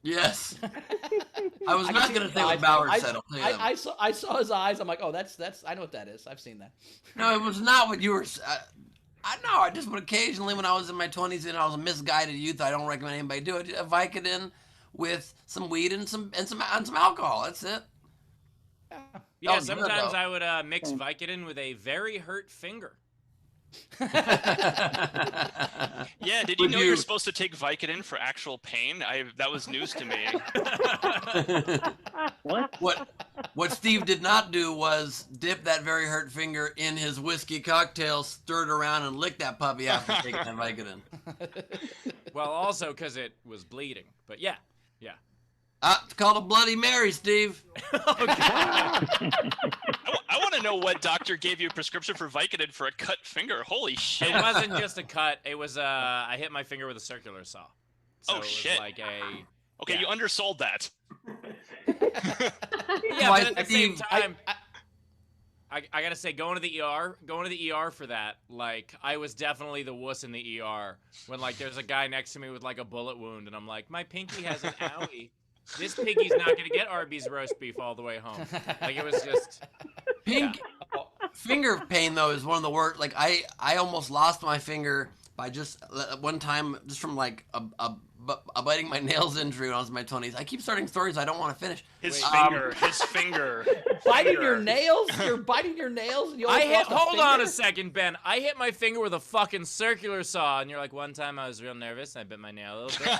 Yes. I was I not can going see to say his what eyes. Bauer said. I'll tell you that. I saw his eyes. I'm like, oh, that's. I know what that is. I've seen that. No, it was not what you were. I know. I just would occasionally, when I was in my 20s and I was a misguided youth, I don't recommend anybody do it. A Vicodin with some weed and some alcohol. That's it. Yeah, Oh, good, sometimes though. I would mix Vicodin with a very hurt finger. Yeah, did you know you're supposed to take Vicodin for actual pain? That was news to me. What Steve did not do was dip that very hurt finger in his whiskey cocktail, stir it around, and lick that puppy after taking that Vicodin. Well, also because it was bleeding. But yeah. It's called a Bloody Mary, Steve. I want to know what doctor gave you a prescription for Vicodin for a cut finger. Holy shit. It wasn't just a cut. It was I hit my finger with a circular saw. So Oh, it was shit. like a... Okay, yeah. you undersold that. Yeah, Why, but at the same Steve, time, I gotta say, going to the ER for that, like, I was definitely the wuss in the ER when, like, there's a guy next to me with, like, a bullet wound, and I'm like, my pinky has an owie. This piggy's not gonna get Arby's roast beef all the way home. Like, it was just... Finger pain, though, is one of the worst. Like, I almost lost my finger by just one time, just from, like, a biting my nails injury when I was in my 20s. I keep starting stories I don't want to finish. His finger. Biting your nails? You're biting your nails? And you Hold on a second, Ben. I hit my finger with a fucking circular saw, and you're like, one time I was real nervous, and I bit my nail a little bit.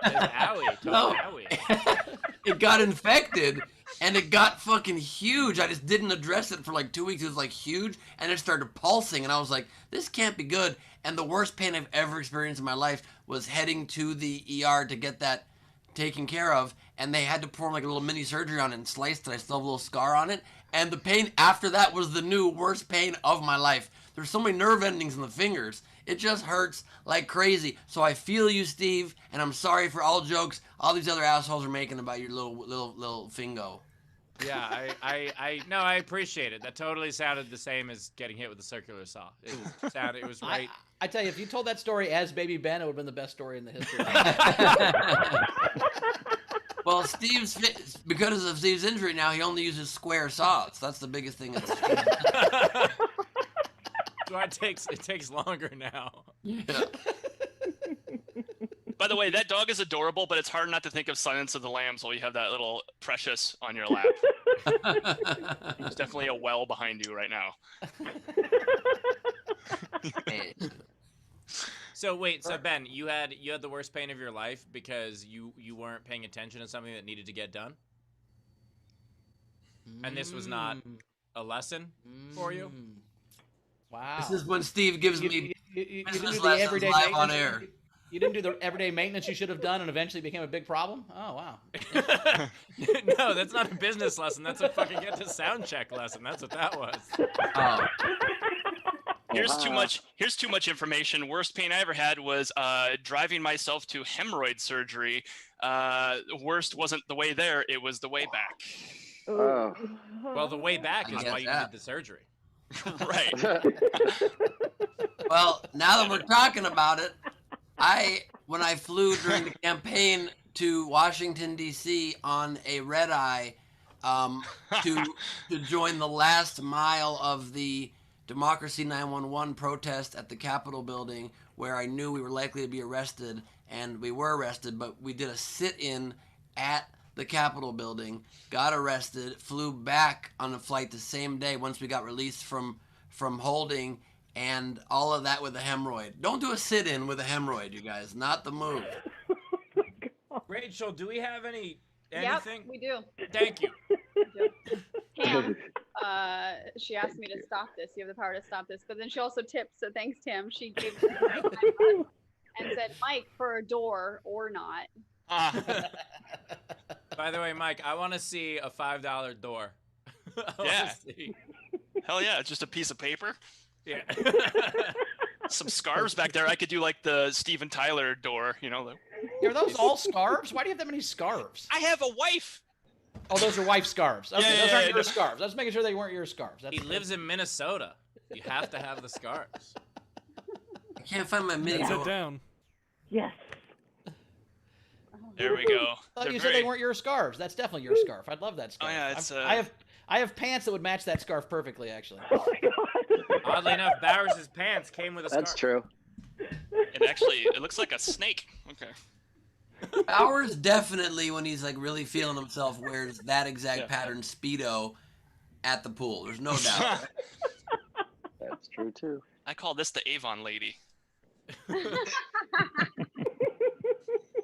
Owie. No. Owie. It got infected, and it got fucking huge. I just didn't address it for like 2 weeks. It was like huge, and it started pulsing, and I was like, this can't be good. And the worst pain I've ever experienced in my life was heading to the ER to get that taken care of, and they had to perform like a little mini surgery on it and sliced it. I still have a little scar on it, and the pain after that was the new worst pain of my life. There's so many nerve endings in the fingers. It just hurts like crazy. So I feel you, Steve, and I'm sorry for all jokes all these other assholes are making about your little fingo. Yeah, I appreciate it. That totally sounded the same as getting hit with a circular saw. It was right. I tell you, if you told that story as Baby Ben, it would have been the best story in the history. Well, because of Steve's injury now, he only uses square saws. That's the biggest thing. So it takes longer now. Yeah. By the way, that dog is adorable, but it's hard not to think of Silence of the Lambs while you have that little Precious on your lap. There's definitely a well behind you right now. So wait, Ben, you had the worst pain of your life because you weren't paying attention to something that needed to get done? And this was not a lesson for you? Wow. This is when Steve gives me you didn't business do the lessons everyday live on maintenance. air. You didn't do the everyday maintenance you should have done and eventually became a big problem? Oh, wow. No, that's not a business lesson. That's a fucking get to sound check lesson. That's what that was. Oh. Here's too much information. Worst pain I ever had was driving myself to hemorrhoid surgery. Worst wasn't the way there, it was the way back. Oh. Well, the way back is I why you guess did the surgery. Right. Well, now that we're talking about it, when I flew during the campaign to Washington, D.C. on a red eye to join the last mile of the Democracy 911 protest at the Capitol building, where I knew we were likely to be arrested, and we were arrested, but we did a sit-in at the Capitol building, got arrested, flew back on a flight the same day once we got released from holding, and all of that with a hemorrhoid. Don't do a sit-in with a hemorrhoid, you guys. Not the move. Rachel, do we have anything? Yep, we do. Thank you. Tam, she asked me to stop this. You have the power to stop this. But then she also tipped, so thanks, Tim. She gave and said, Mike, for a door or not. By the way, Mike, I want to see a $5 door. Yeah. Hell yeah, it's just a piece of paper. Yeah. Some scarves back there. I could do like the Steven Tyler door, you know. Are those all scarves? Why do you have that many scarves? I have a wife. Oh, those are wife scarves. Okay, Yeah, those aren't yeah, your scarves. I was making sure they weren't your scarves. He lives in Minnesota. You have to have the scarves. Can't find my mini. Sit down. Yes. There we go. Oh, They're you said very- they weren't your scarves. That's definitely your scarf. I'd love that scarf. Oh, yeah, it's, I have pants that would match that scarf perfectly, actually. Oh my god. Oddly enough, Bowers' pants came with a scarf. That's true. it looks like a snake. Okay. Bowers definitely, when he's like really feeling himself, wears that exact pattern Speedo at the pool. There's no doubt. That's true too. I call this the Avon lady.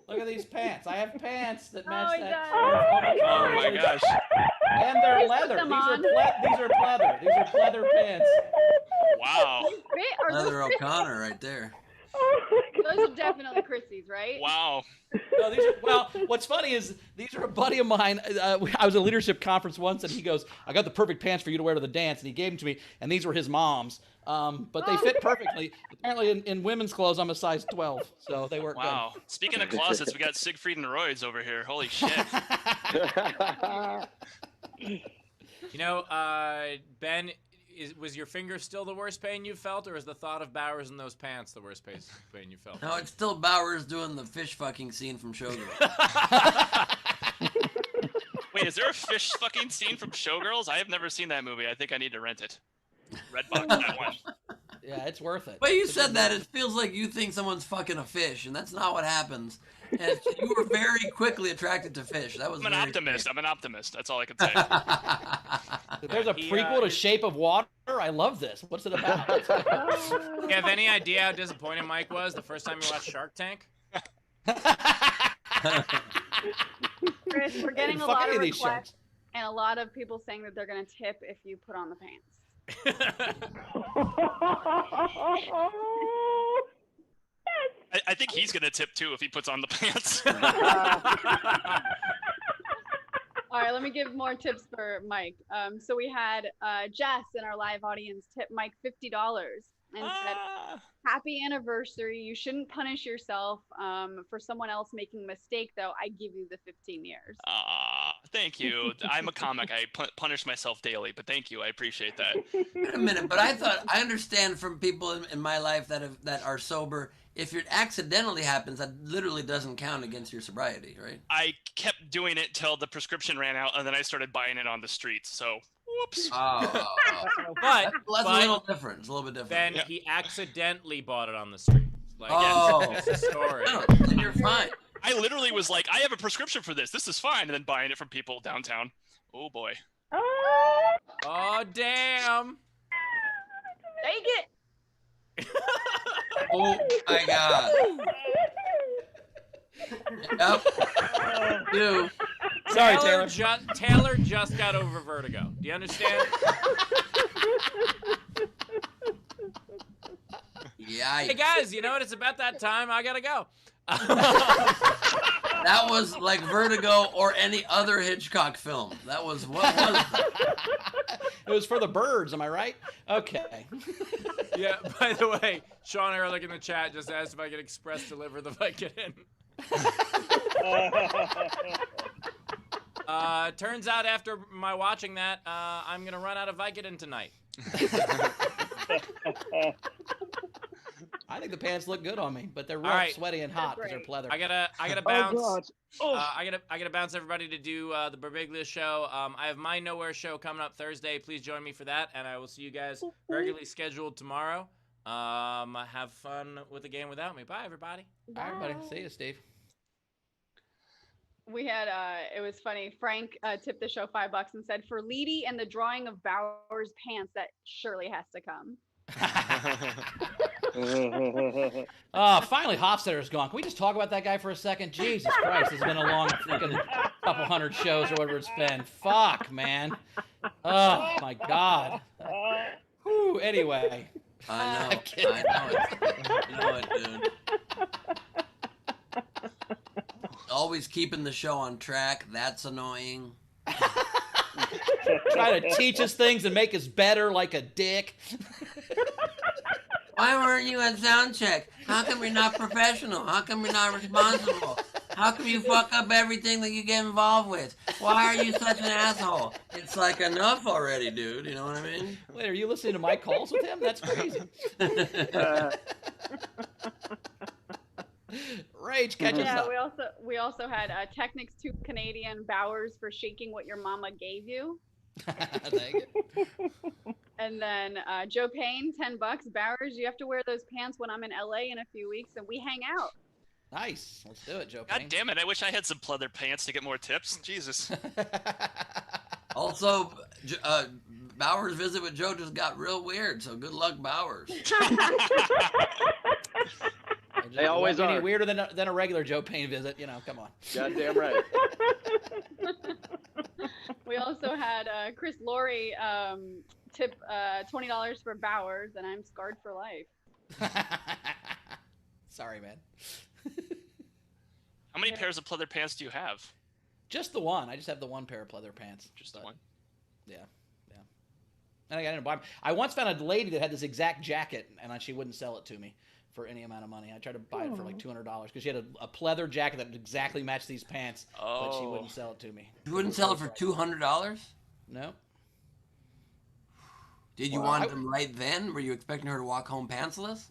Look at these pants. I have pants that match Oh, he that does. scarf. Oh my gosh. And they're Please put leather. them These are, on. these are pleather. These are pleather pants. Wow. Fit? Are those Leather O'Connor right there. Oh my god. Those are definitely Chrissy's, right? Wow. No, these are, well, what's funny is these are a buddy of mine. I was at a leadership conference once, and he goes, "I got the perfect pants for you to wear to the dance," and he gave them to me, and these were his mom's. But they fit perfectly. Apparently, in women's clothes, I'm a size 12, so they work Wow. Speaking of closets, we got Siegfried and Roy's over here. Holy shit. You know, Ben, was your finger still the worst pain you felt, or is the thought of Bowers in those pants the worst pain you felt? No, it's still Bowers doing the fish fucking scene from Showgirls. Wait, is there a fish fucking scene from Showgirls? I have never seen that movie. I think I need to rent it. Redbox that one. good. Yeah, it's worth it. But you It's a said good that, movie. it feels like you think someone's fucking a fish, and that's not what happens. And you were very quickly attracted to fish. That was I'm an very optimist. I'm an optimist. That's all I can say. There's a He, prequel to is- Shape of Water. I love this. What's it about? You have any idea how disappointed Mike was the first time he watched Shark Tank? Chris, we're getting a Fuck lot any of of these requests sharks. and a lot of people saying that they're going to tip if you put on the pants. I think he's gonna tip too if he puts on the pants. All right, let me give more tips for Mike. So we had Jess in our live audience tip Mike $50 and said, Ah. "Happy anniversary. You shouldn't punish yourself for someone else making a mistake, though. I give you the 15 years." Thank you. I'm a comic. I punish myself daily, but thank you. I appreciate that. Wait a minute, but I understand from people in my life that are sober, if it accidentally happens, that literally doesn't count against your sobriety, right? I kept doing it till the prescription ran out, and then I started buying it on the streets. So, whoops. Oh, But, well, that's but a little different. It's a little bit different. then Yeah. he accidentally bought it on the street. Like, Oh. it's a story. No, then you're fine. I literally was like, I have a prescription for this. This is fine. And then buying it from people downtown. Oh, boy. Oh, damn. Take it. Oh my god. Yep. Do. Sorry, Taylor. Taylor just got over vertigo. Do you understand? Yeah. Hey, guys, you know what? It's about that time. I gotta go. That was like Vertigo or any other Hitchcock film. That was what was it? It was for the birds, am I right? Okay. Yeah, by the way, Sean Ehrlich in the chat just asked if I could express deliver the Vicodin. Turns out after my watching that, I'm gonna run out of Vicodin tonight. I think the pants look good on me, but they're real All right. sweaty and hot because they're pleather. I gotta Oh bounce. god. Oh. I gotta bounce everybody to do the Berbiglia show. I have my Nowhere show coming up Thursday. Please join me for that, and I will see you guys regularly scheduled tomorrow. Have fun with the game without me. Bye, everybody. All right, everybody. See you, Steve. We had it was funny. Frank tipped the show $5 and said, "For Leedy and the drawing of Bauer's pants, that surely has to come." Finally, Hofstetter's gone. Can we just talk about that guy for a second? Jesus Christ, it's been a long freaking couple hundred shows or whatever it's been. Fuck, man. Oh, my God. Whew, anyway. I know. I'm kidding. I know it, dude. Always keeping the show on track. That's annoying. Try to teach us things and make us better like a dick. Why weren't you at sound check? How come you're not professional? How come you're not responsible? How come you fuck up everything that you get involved with? Why are you such an asshole? It's like enough already, dude. You know what I mean? Wait, are you listening to my calls with him? That's crazy. Rach, catch us Yeah, up. we also had Technics 2 Canadian Bowers for shaking what your mama gave you. Dang it. And then Joe Payne, $10. Bowers, you have to wear those pants when I'm in LA in a few weeks and we hang out. Nice. Let's do it, Joe God Payne. damn it! I wish I had some pleather pants to get more tips. Jesus. Also, Bowers' visit with Joe just got real weird, so good luck, Bowers. They always Any are. weirder than a regular Joe Payne visit, come on. Goddamn right. We also had Chris Laurie tip $20 for Bowers, and I'm scarred for life. Sorry, man. How many pairs of pleather pants do you have? Just the one. I just have the one pair of pleather pants. Just the one. Yeah. And I didn't buy them. I once found a lady that had this exact jacket, and she wouldn't sell it to me for any amount of money. I tried to buy it for like $200 because she had a pleather jacket that exactly matched these pants, but she wouldn't sell it to me. You wouldn't sell it for $200? No. Did you want them right then? Were you expecting her to walk home pantsless?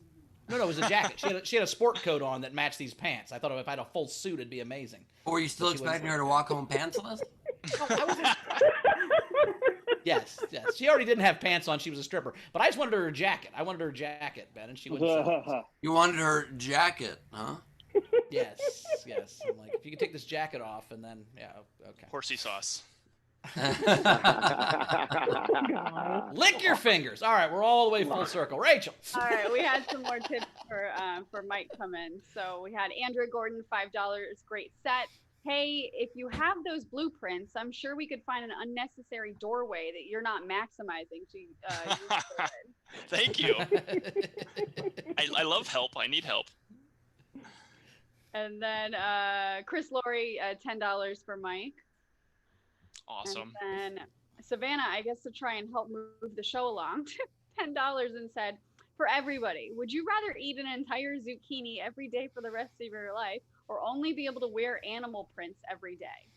No, it was a jacket. She had a sport coat on that matched these pants. I thought if I had a full suit, it'd be amazing. Or were you still expecting her to walk home pantsless? Yes. She already didn't have pants on. She was a stripper. But I just wanted her jacket. I wanted her jacket, Ben, and she wouldn't sell it. You wanted her jacket, huh? Yes. I'm like, if you could take this jacket off, and then, okay. Horsey sauce. Lick your fingers. All right, we're all the way full circle. Rachel. All right, we had some more tips for Mike come in. So we had Andrew Gordon, $5, great set. Hey, if you have those blueprints, I'm sure we could find an unnecessary doorway that you're not maximizing to use for it. Thank you. I love help. I need help. And then Chris Laurie, $10 for Mike. Awesome. And then Savannah, I guess to try and help move the show along, $10 and said, for everybody, would you rather eat an entire zucchini every day for the rest of your life or only be able to wear animal prints every day?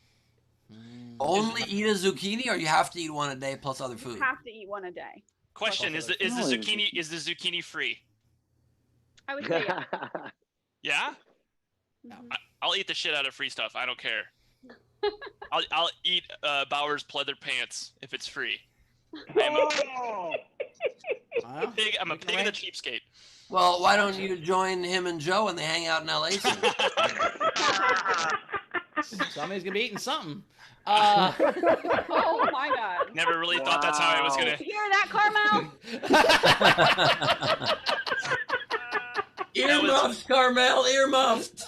Only eat a zucchini, or you have to eat one a day plus other You food? have to eat one a day. Question: Is the zucchini free? I would say yeah. Yeah. Mhm. I'll eat the shit out of free stuff. I don't care. I'll eat Bauer's pleather pants if it's free. I'm a pig and a cheapskate. Well, why don't you join him and Joe when they hang out in LA soon? Somebody's gonna be eating something. Oh my God. Never really thought that's how I was gonna. You hear that, Carmel? Earmuffs, Carmel, earmuffs.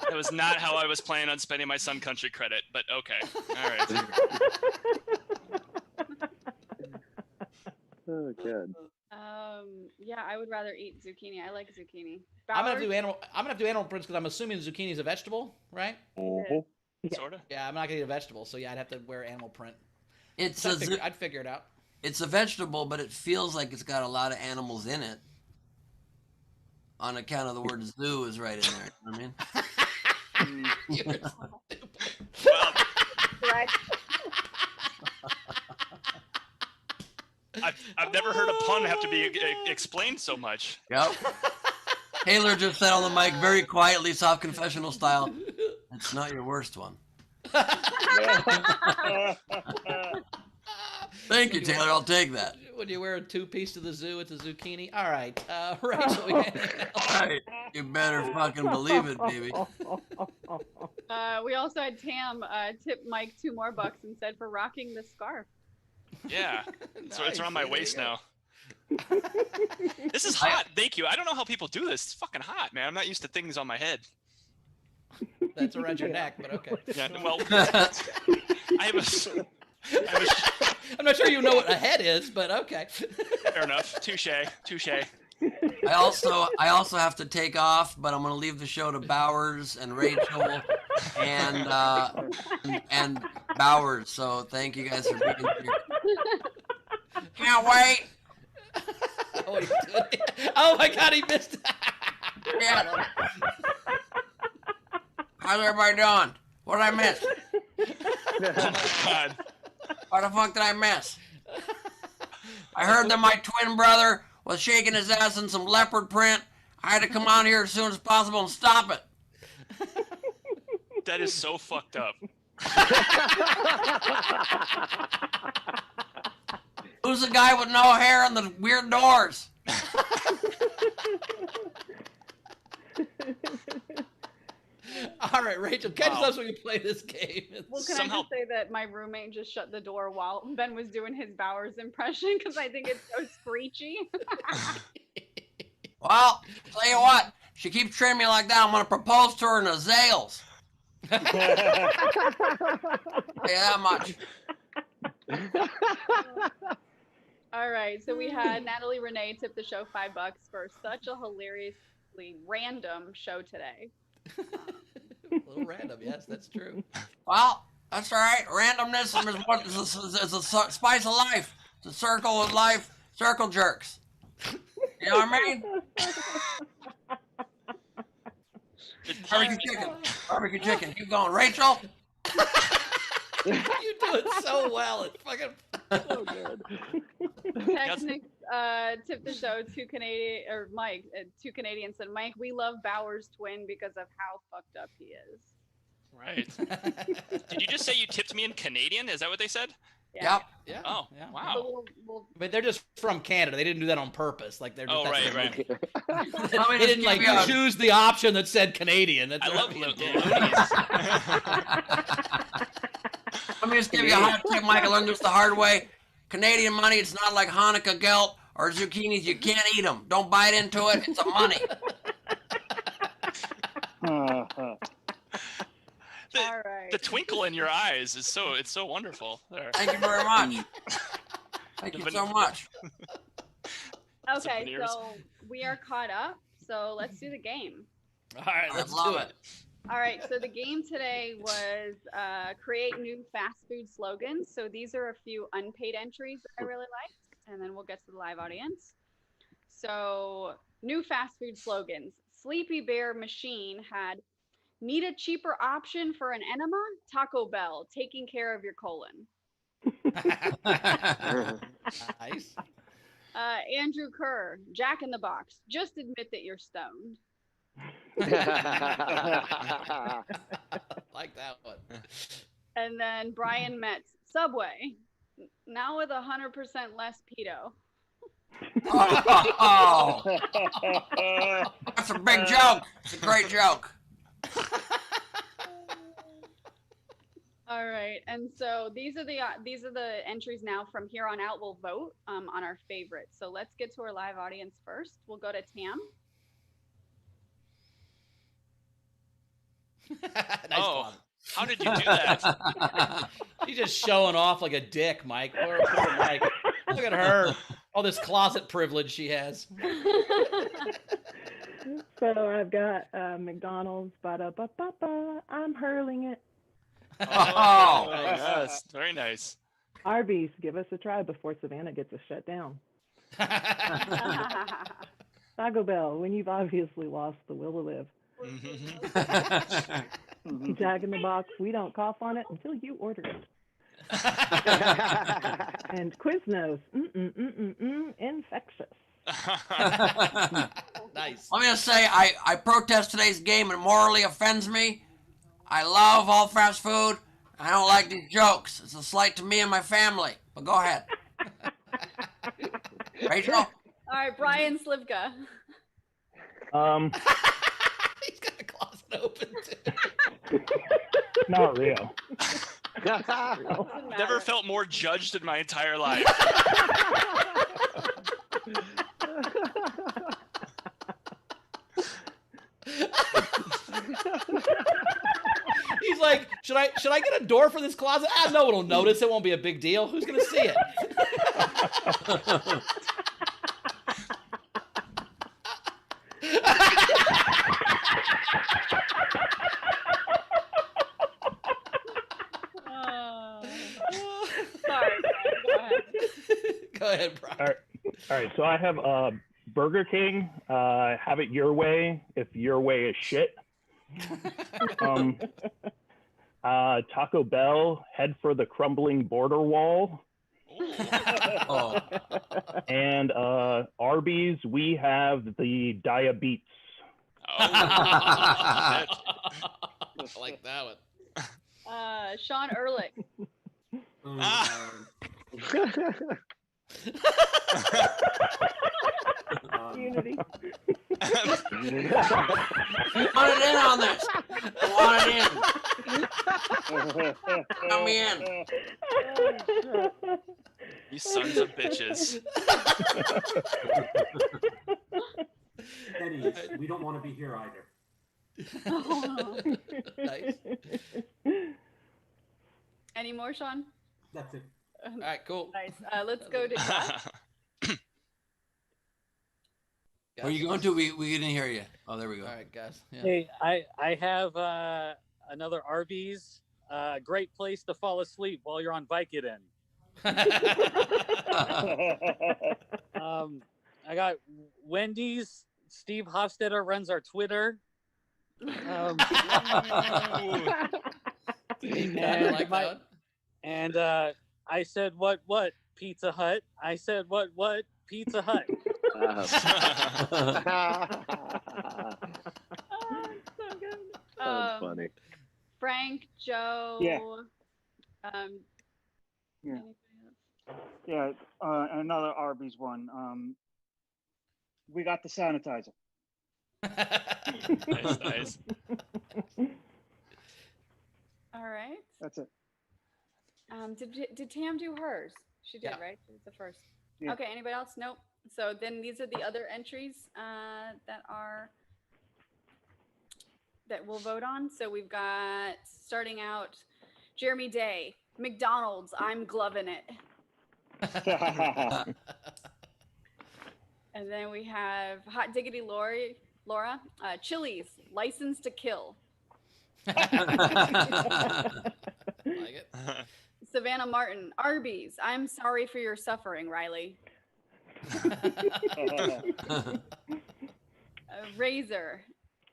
That was not how I was planning on spending my Sun Country credit, but okay. All right. Oh, good. Yeah, I would rather eat zucchini. I like zucchini. I'm gonna Bowers? do animal prints because I'm assuming zucchini is a vegetable, right? Sort of. Yeah, I'm not gonna eat a vegetable, so yeah, I'd have to wear animal print. It's So a I'd figure it out. it's a vegetable, but it feels like it's got a lot of animals in it. On account of the word zoo is right in there. You know what I mean? Well, Correct. I've never heard a pun have to be explained so much. Yep. Taylor just said on the mic very quietly, soft confessional style, it's not your worst one. Thank you, Taylor. I'll take that. When you wear a two-piece to the zoo, it's a zucchini. All right, Rachel. All right. You better fucking believe it, baby. We also had Tam tip Mike $2 more and said for rocking the scarf. Yeah. So it's Nice. around my There you waist go. now. This is hot. Thank you. I don't know how people do this. It's fucking hot, man. I'm not used to things on my head. That's around your neck, but okay. Yeah. Well, I have a. I'm not sure you know what a head is, but okay. Fair enough. Touche. I also have to take off, but I'm gonna leave the show to Bowers and Rachel and Bowers. So thank you guys for being here. Can't wait. Oh my God, he missed. Yeah. How's everybody doing? What did I miss? Oh my God. What the fuck did I miss? I heard that my twin brother was shaking his ass in some leopard print. I had to come out here as soon as possible and stop it. That is so fucked up. Who's the guy with no hair and the weird doors? All right, Rachel, catch us up so we can play this game. Well, can I just say that my roommate just shut the door while Ben was doing his Bowers impression because I think it's so screechy. Well, tell you what, she keeps treating me like that. I'm gonna propose to her in azaleas. Tell you that much. All right, so we had Natalie Renee tip the show $5 for such a hilariously random show today. A little random, yes, that's true. Well, that's all right. Randomness is a spice of life. It's a circle of life. Circle jerks. You know what I mean? Barbecue chicken. Barbecue chicken. Keep going. Rachel? You do it so well. It's fucking so good. Technics tip the show two Canadians said, Mike, we love Bowers twin because of how fucked up he is. Right. Did you just say you tipped me in Canadian? Is that what they said? Yeah. Yep. Yeah. Oh, yeah. wow. But they're just from Canada. They didn't do that on purpose. Like they're just, Right. They didn't like choose the option that said Canadian. That's I love Let me just give you a hot tip, Mike. I learned this the hard way. Canadian money, it's not like Hanukkah gelt or zucchinis. You can't eat them. Don't bite into it. It's a money. All right. The twinkle in your eyes is so wonderful. There. Thank you very much. Thank you so much. Okay, so we are caught up. So let's do the game. All right, let's love do it. All right, so the game today was create new fast food slogans. So these are a few unpaid entries that I really liked, and then we'll get to the live audience. So new fast food slogans. Sleepy Bear Machine had, need a cheaper option for an enema? Taco Bell, taking care of your colon. Nice. Andrew Kerr, Jack in the Box, just admit that you're stoned. Like that one. And then Brian Metz, Subway, now with 100% less pedo. Oh, that's a big joke. It's a great joke. All right, and so these are the entries now. From here on out, we'll vote on our favorites. So let's get to our live audience first. We'll go to Tam. Nice one. How did you do that? He's just showing off like a dick, Mike. Poor Mike. Look at her. All this closet privilege she has. So I've got McDonald's, ba-da-ba-ba-ba, I'm hurling it. Oh, Yes, very nice. Arby's, give us a try before Savannah gets us shut down. Taco Bell, when you've obviously lost the will to live. Jack in the Box, we don't cough on it until you order it. And Quiznos, infectious. Nice. Let me just say, I protest today's game. It morally offends me. I love all fast food. I don't like these jokes. It's a slight to me and my family. But go ahead. Rachel? All right, Brian Slivka. He's got the closet open too. Not real. Never felt more judged in my entire life. He's like, should I get a door for this closet? Ah, no one will notice. It won't be a big deal. Who's gonna see it? Sorry, go ahead. Go ahead, Brian. All right. So I have Burger King. Have it your way if your way is shit. Taco Bell. Head for the crumbling border wall. Oh. And Arby's, we have the diabetes. Oh, I like that one. Sean Ehrlich. Unity. Want it in on this. I want it in. Count me in. You sons of bitches. Eddie, we don't want to be here either. Nice. Any more, Sean? That's it. All right, cool. Nice. Let's go to Gus. Where are you going to? We didn't hear you. Oh, there we go. All right, guys. Yeah. Hey, I have another Arby's. Great place to fall asleep while you're on Vicodin. I got Wendy's. Steve Hofstetter runs our Twitter. I like that. And I said, what, Pizza Hut? I said, what, Pizza Hut? So good. That's funny. Frank, Joe. Yeah. Yeah. Anybody else? Yeah, another Arby's one. We got the sanitizer. Nice. All right. That's it. Did Tam do hers? She did, Yeah. right? She was the first. Yeah. Okay. Anybody else? Nope. So then these are the other entries that we'll vote on. So we've got, starting out, Jeremy Day, McDonald's, I'm gloving it. And then we have Hot Diggity Laura, Chili's, License to Kill. Like it. Savannah Martin, Arby's, I'm sorry for your suffering, Riley. Razor,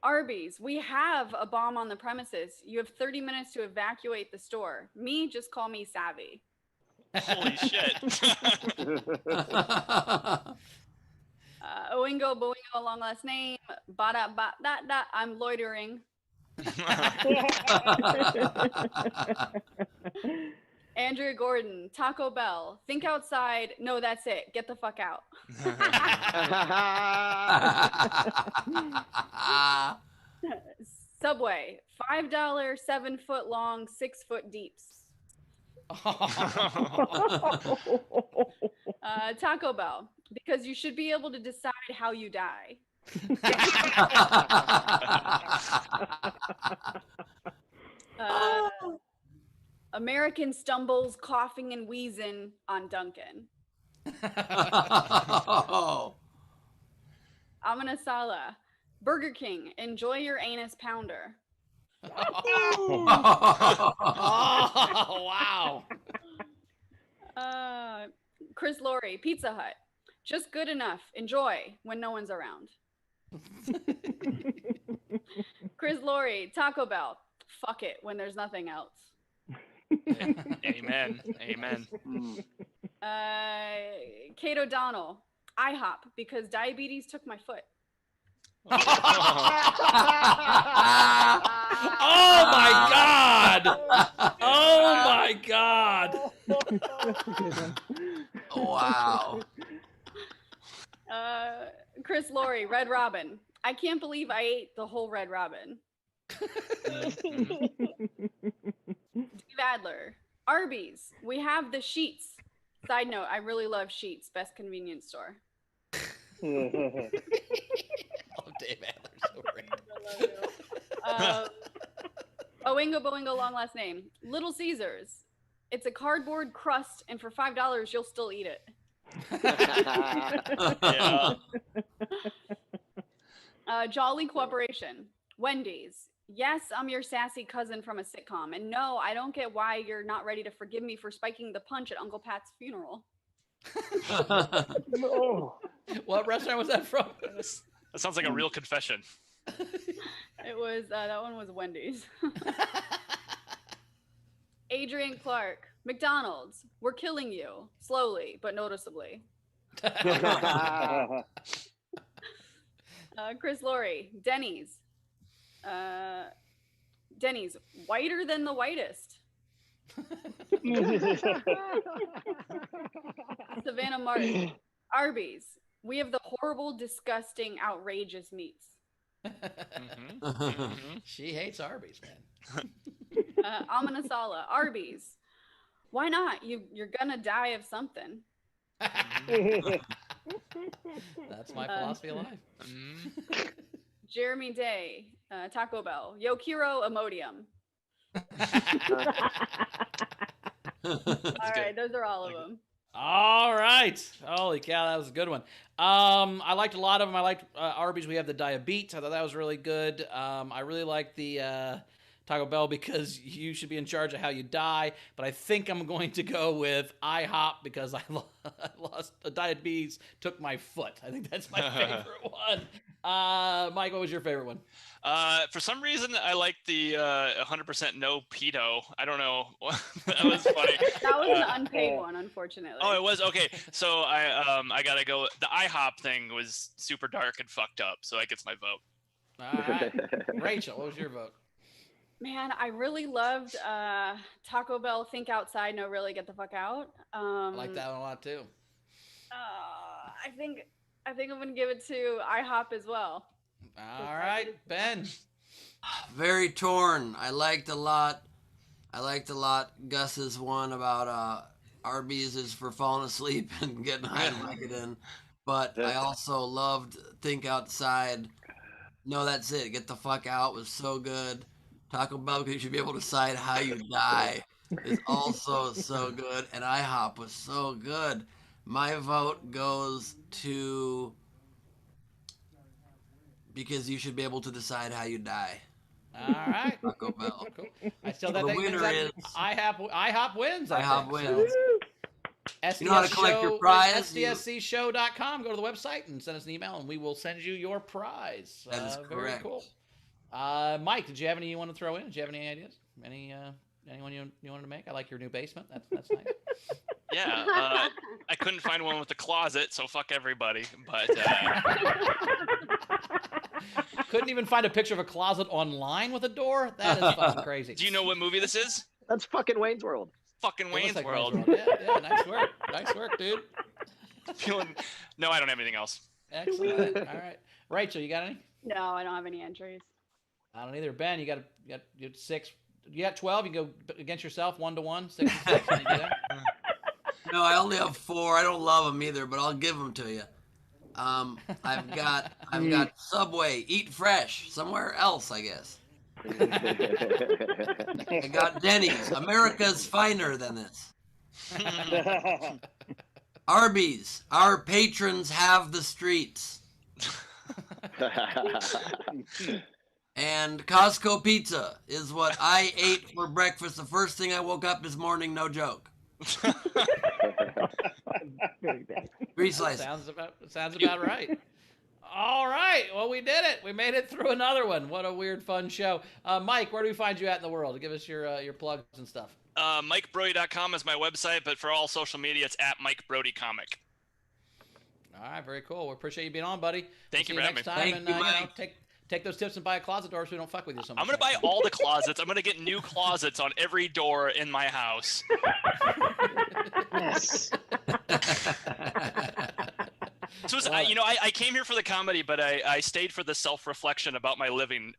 Arby's, we have a bomb on the premises. You have 30 minutes to evacuate the store. Me, just call me savvy. Holy shit. Oingo Boingo, long last name. Bada ba da da. I'm loitering. Andrea Gordon, Taco Bell. Think outside. No, that's it. Get the fuck out. Subway, $5, 7-foot long, 6-foot deeps. Taco Bell, because you should be able to decide how you die. American stumbles, coughing and wheezing on Duncan. Amina Sala, Burger King, enjoy your anus pounder. Wow. Chris Laurie, Pizza Hut, just good enough. Enjoy when no one's around. Chris Laurie, Taco Bell, fuck it when there's nothing else. Amen. Amen. Kate O'Donnell, IHOP, because diabetes took my foot. Oh my God! Oh my God! Wow. Chris Laurie, Red Robin. I can't believe I ate the whole Red Robin. Steve Adler, Arby's. We have the sheets. Side note, I really love Sheets. Best convenience store. Oh, Dave Adler's so great. Oingo Boingo, long last name. Little Caesars. It's a cardboard crust, and for $5, you'll still eat it. Yeah. Jolly Cooperation. Wendy's. Yes, I'm your sassy cousin from a sitcom. And no, I don't get why you're not ready to forgive me for spiking the punch at Uncle Pat's funeral. What restaurant was that from? That sounds like a real confession. It was, that one was Wendy's. Adrian Clark, McDonald's, we're killing you slowly but noticeably. Chris Laurie, Denny's. Denny's, whiter than the whitest. Savannah Martin, Arby's, we have the horrible, disgusting, outrageous meats. She hates Arby's, man. Amina Sala, Arby's, why not? You're gonna die of something. That's my philosophy of life. Jeremy Day, Taco Bell, Yo Kiro Imodium. All right, those are all of them. All right. Holy cow, that was a good one. I liked a lot of them. I liked Arby's. We have the diabetes. I thought that was really good. I really liked the Taco Bell because you should be in charge of how you die. But I think I'm going to go with IHOP because I lost diabetes, took my foot. I think that's my favorite one. Mike, what was your favorite one? For some reason, I like the 100% no pedo. I don't know. That was funny. That was an unpaid one, unfortunately. Oh, it was? Okay. So I gotta go. The IHOP thing was super dark and fucked up, so that gets my vote. All right. Rachel, what was your vote? Man, I really loved Taco Bell, Think Outside, No Really, Get the Fuck Out. I like that one a lot too. I think I'm gonna give it to IHOP as well. All right, Ben. Very torn. I liked a lot. Gus's one about Arby's is for falling asleep and getting high and Vicodin. But I also loved Think Outside. No, that's it. Get the fuck out was so good. Taco Bell, because you should be able to decide how you die, is also so good. And IHOP was so good. My vote goes to because you should be able to decide how you die. All right. Taco Bell. Cool. I still The winner is IHOP wins. IHOP wins. SDS You know how to collect your prize? SDSCshow.com. Go to the website and send us an email, and we will send you your prize. That is Very correct. cool. Mike, did you have any you want to throw in? Did you have any ideas? Anyone you wanted to make? I like your new basement. That's nice. Yeah. I couldn't find one with a closet, so fuck everybody. But couldn't even find a picture of a closet online with a door. That is fucking crazy. do you know what movie this is? That's fucking Wayne's World. Fucking Wayne's Like World. Yeah, nice work, dude. No, I don't have anything else. Excellent. All right, Rachel, you got any? No, I don't have any entries. I don't either. Ben, you got 6. You got 12. You go against yourself 1-1, 6 and 6. Can you do that? No, I only have 4. I don't love them either, but I'll give them to you. I've got Subway, Eat Fresh, somewhere else, I guess. I got Denny's, America's finer than this. Arby's, our patrons have the streets. And Costco pizza is what I ate for breakfast the first thing I woke up this morning, no joke. 3 slices. Sounds about right. All right. Well, we did it. We made it through another one. What a weird, fun show. Mike, where do we find you at in the world? Give us your plugs and stuff. MikeBrody.com is my website, but for all social media, it's at Mike Brody Comic. All right. Very cool. We appreciate you being on, buddy. Thank you See for having next me. time. Thank And you, Mike. take those tips and buy a closet door so we don't fuck with you so much. I'm going to buy all the closets. I'm going to get new closets on every door in my house. Yes. So I came here for the comedy, but I stayed for the self-reflection about my living.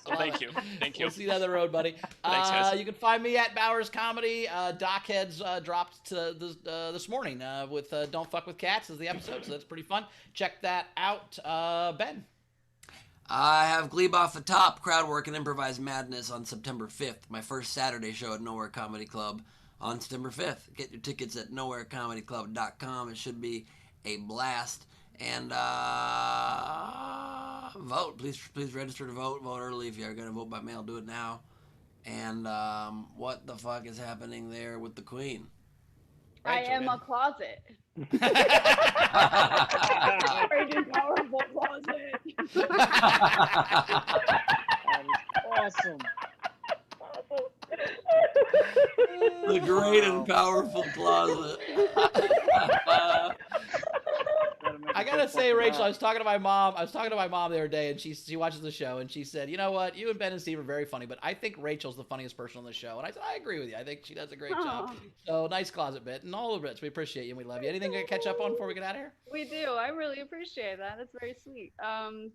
So thank you. We'll see you down the road, buddy. Thanks, guys. You can find me at Bowers Comedy. Dockheads dropped this morning with Don't Fuck With Cats is the episode, so that's pretty fun. Check that out. Ben. I have Gleib Off the Top, crowd work and improvised madness on September 5th. My first Saturday show at Nowhere Comedy Club on September 5th. Get your tickets at nowherecomedyclub.com. It should be a blast. And vote. Please register to vote. Vote early. If you're going to vote by mail, do it now. And what the fuck is happening there with the Queen? I am a closet. Raging powerful closet. That is awesome. great and powerful closet. I gotta say, Rachel, I was talking to my mom the other day, and she watches the show, and she said, you know what, you and Ben and Steve are very funny, but I think Rachel's the funniest person on the show. And I said, I agree with you. I think she does a great job. So nice closet bit, and all the bits. We appreciate you and we love you. Anything to catch up on before we get out of here? We do. I really appreciate that. That's very sweet.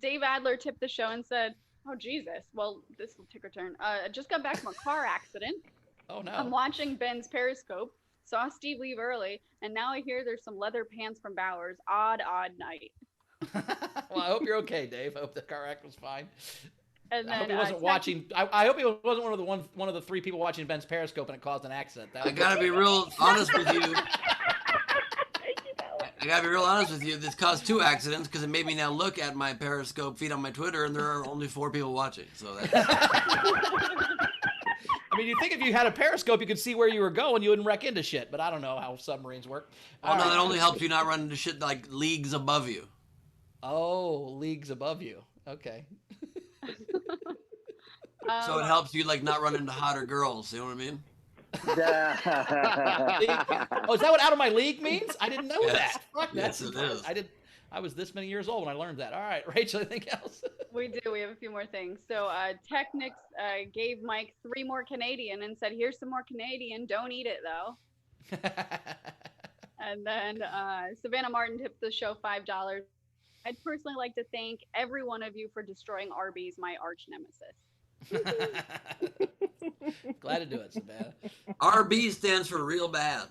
Dave Adler tipped the show and said, oh, Jesus. Well, this will take a turn. I just got back from a car accident. Oh, no. I'm watching Ben's Periscope. Saw Steve leave early, and now I hear there's some leather pants from Bowers. Odd night. Well, I hope you're okay, Dave. I hope the car act was fine. And then, I hope he wasn't watching. I hope he wasn't one of the 3 people watching Ben's Periscope and it caused an accident. I gotta be real honest with you. I gotta be real honest with you. This caused 2 accidents because it made me now look at my Periscope feed on my Twitter, and there are only 4 people watching. So that's. I mean, you think if you had a Periscope, you could see where you were going, you wouldn't wreck into shit. But I don't know how submarines work. Oh no, that only helps you not run into shit like leagues above you. Oh, leagues above you. Okay. So it helps you like not run into hotter girls. You know what I mean? Oh, is that what out of my league means? I didn't know that. Fuck, yes, it is. I was this many years old when I learned that. All right, Rachel, anything else? We do. We have a few more things. So Technics gave Mike 3 more Canadian and said, here's some more Canadian. Don't eat it, though. And then Savannah Martin tipped the show $5. I'd personally like to thank every one of you for destroying Arby's, my arch nemesis. Glad to do it, Savannah. RB stands for real bad.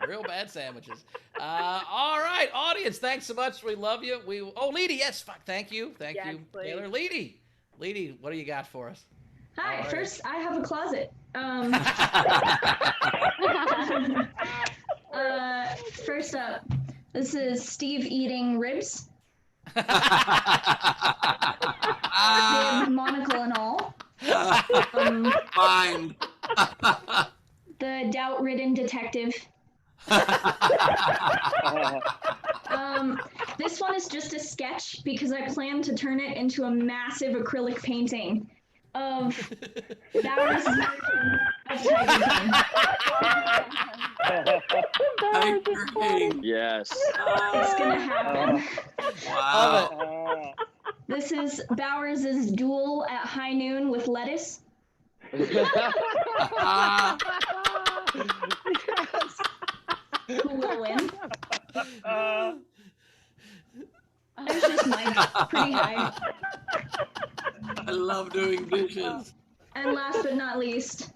Real bad sandwiches. All right, audience, thanks so much. We love you. Leedy, yes, fuck, thank you, Yes, please. Taylor. Leedy, what do you got for us? Hi. All right. First, I have a closet. First up, this is Steve eating ribs. With monocle and all. Fine. The doubt-ridden detective. This one is just a sketch because I plan to turn it into a massive acrylic painting of Bowers' version of Tiger King. Yes. It's gonna happen. Wow. This is Bowers' duel at high noon with lettuce. Who will win? There's just Mike, pretty high. I love doing dishes. And last but not least,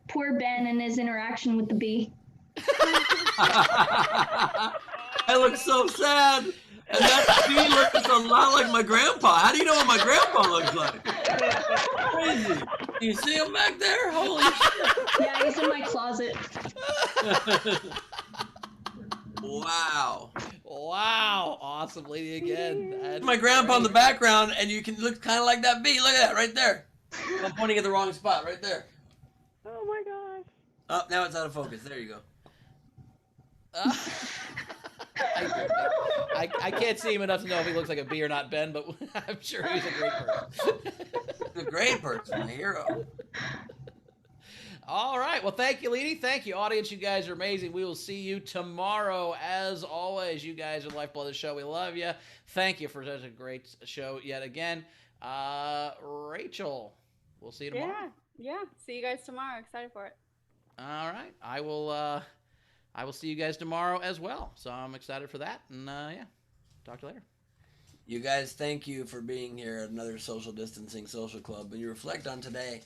poor Ben and his interaction with the bee. I look so sad. And that bee looks a lot like my grandpa. How do you know what my grandpa looks like? Crazy. Do you see him back there? Holy shit. Yeah, he's in my closet. Wow. Wow. Awesome, lady again. My grandpa in the background, and you can look kind of like that bee. Look at that right there. I'm pointing at the wrong spot right there. Oh my gosh. Oh, now it's out of focus. There you go. I can't see him enough to know if he looks like a bee or not, Ben, but I'm sure he's a great person. He's a great person, a hero. All right. Well, thank you, Leedy. Thank you, audience. You guys are amazing. We will see you tomorrow. As always, you guys are the lifeblood of the show. We love you. Thank you for such a great show yet again. Rachel, we'll see you tomorrow. Yeah. See you guys tomorrow. Excited for it. All right. I will see you guys tomorrow as well. So I'm excited for that. And yeah, talk to you later. You guys, thank you for being here at another social distancing social club. When you reflect on today,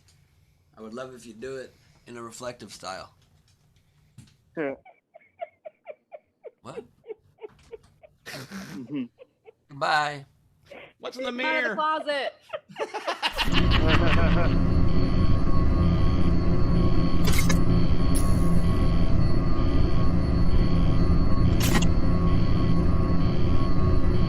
I would love if you do it in a reflective style. What? Bye. What's in the Out of mirror? the closet.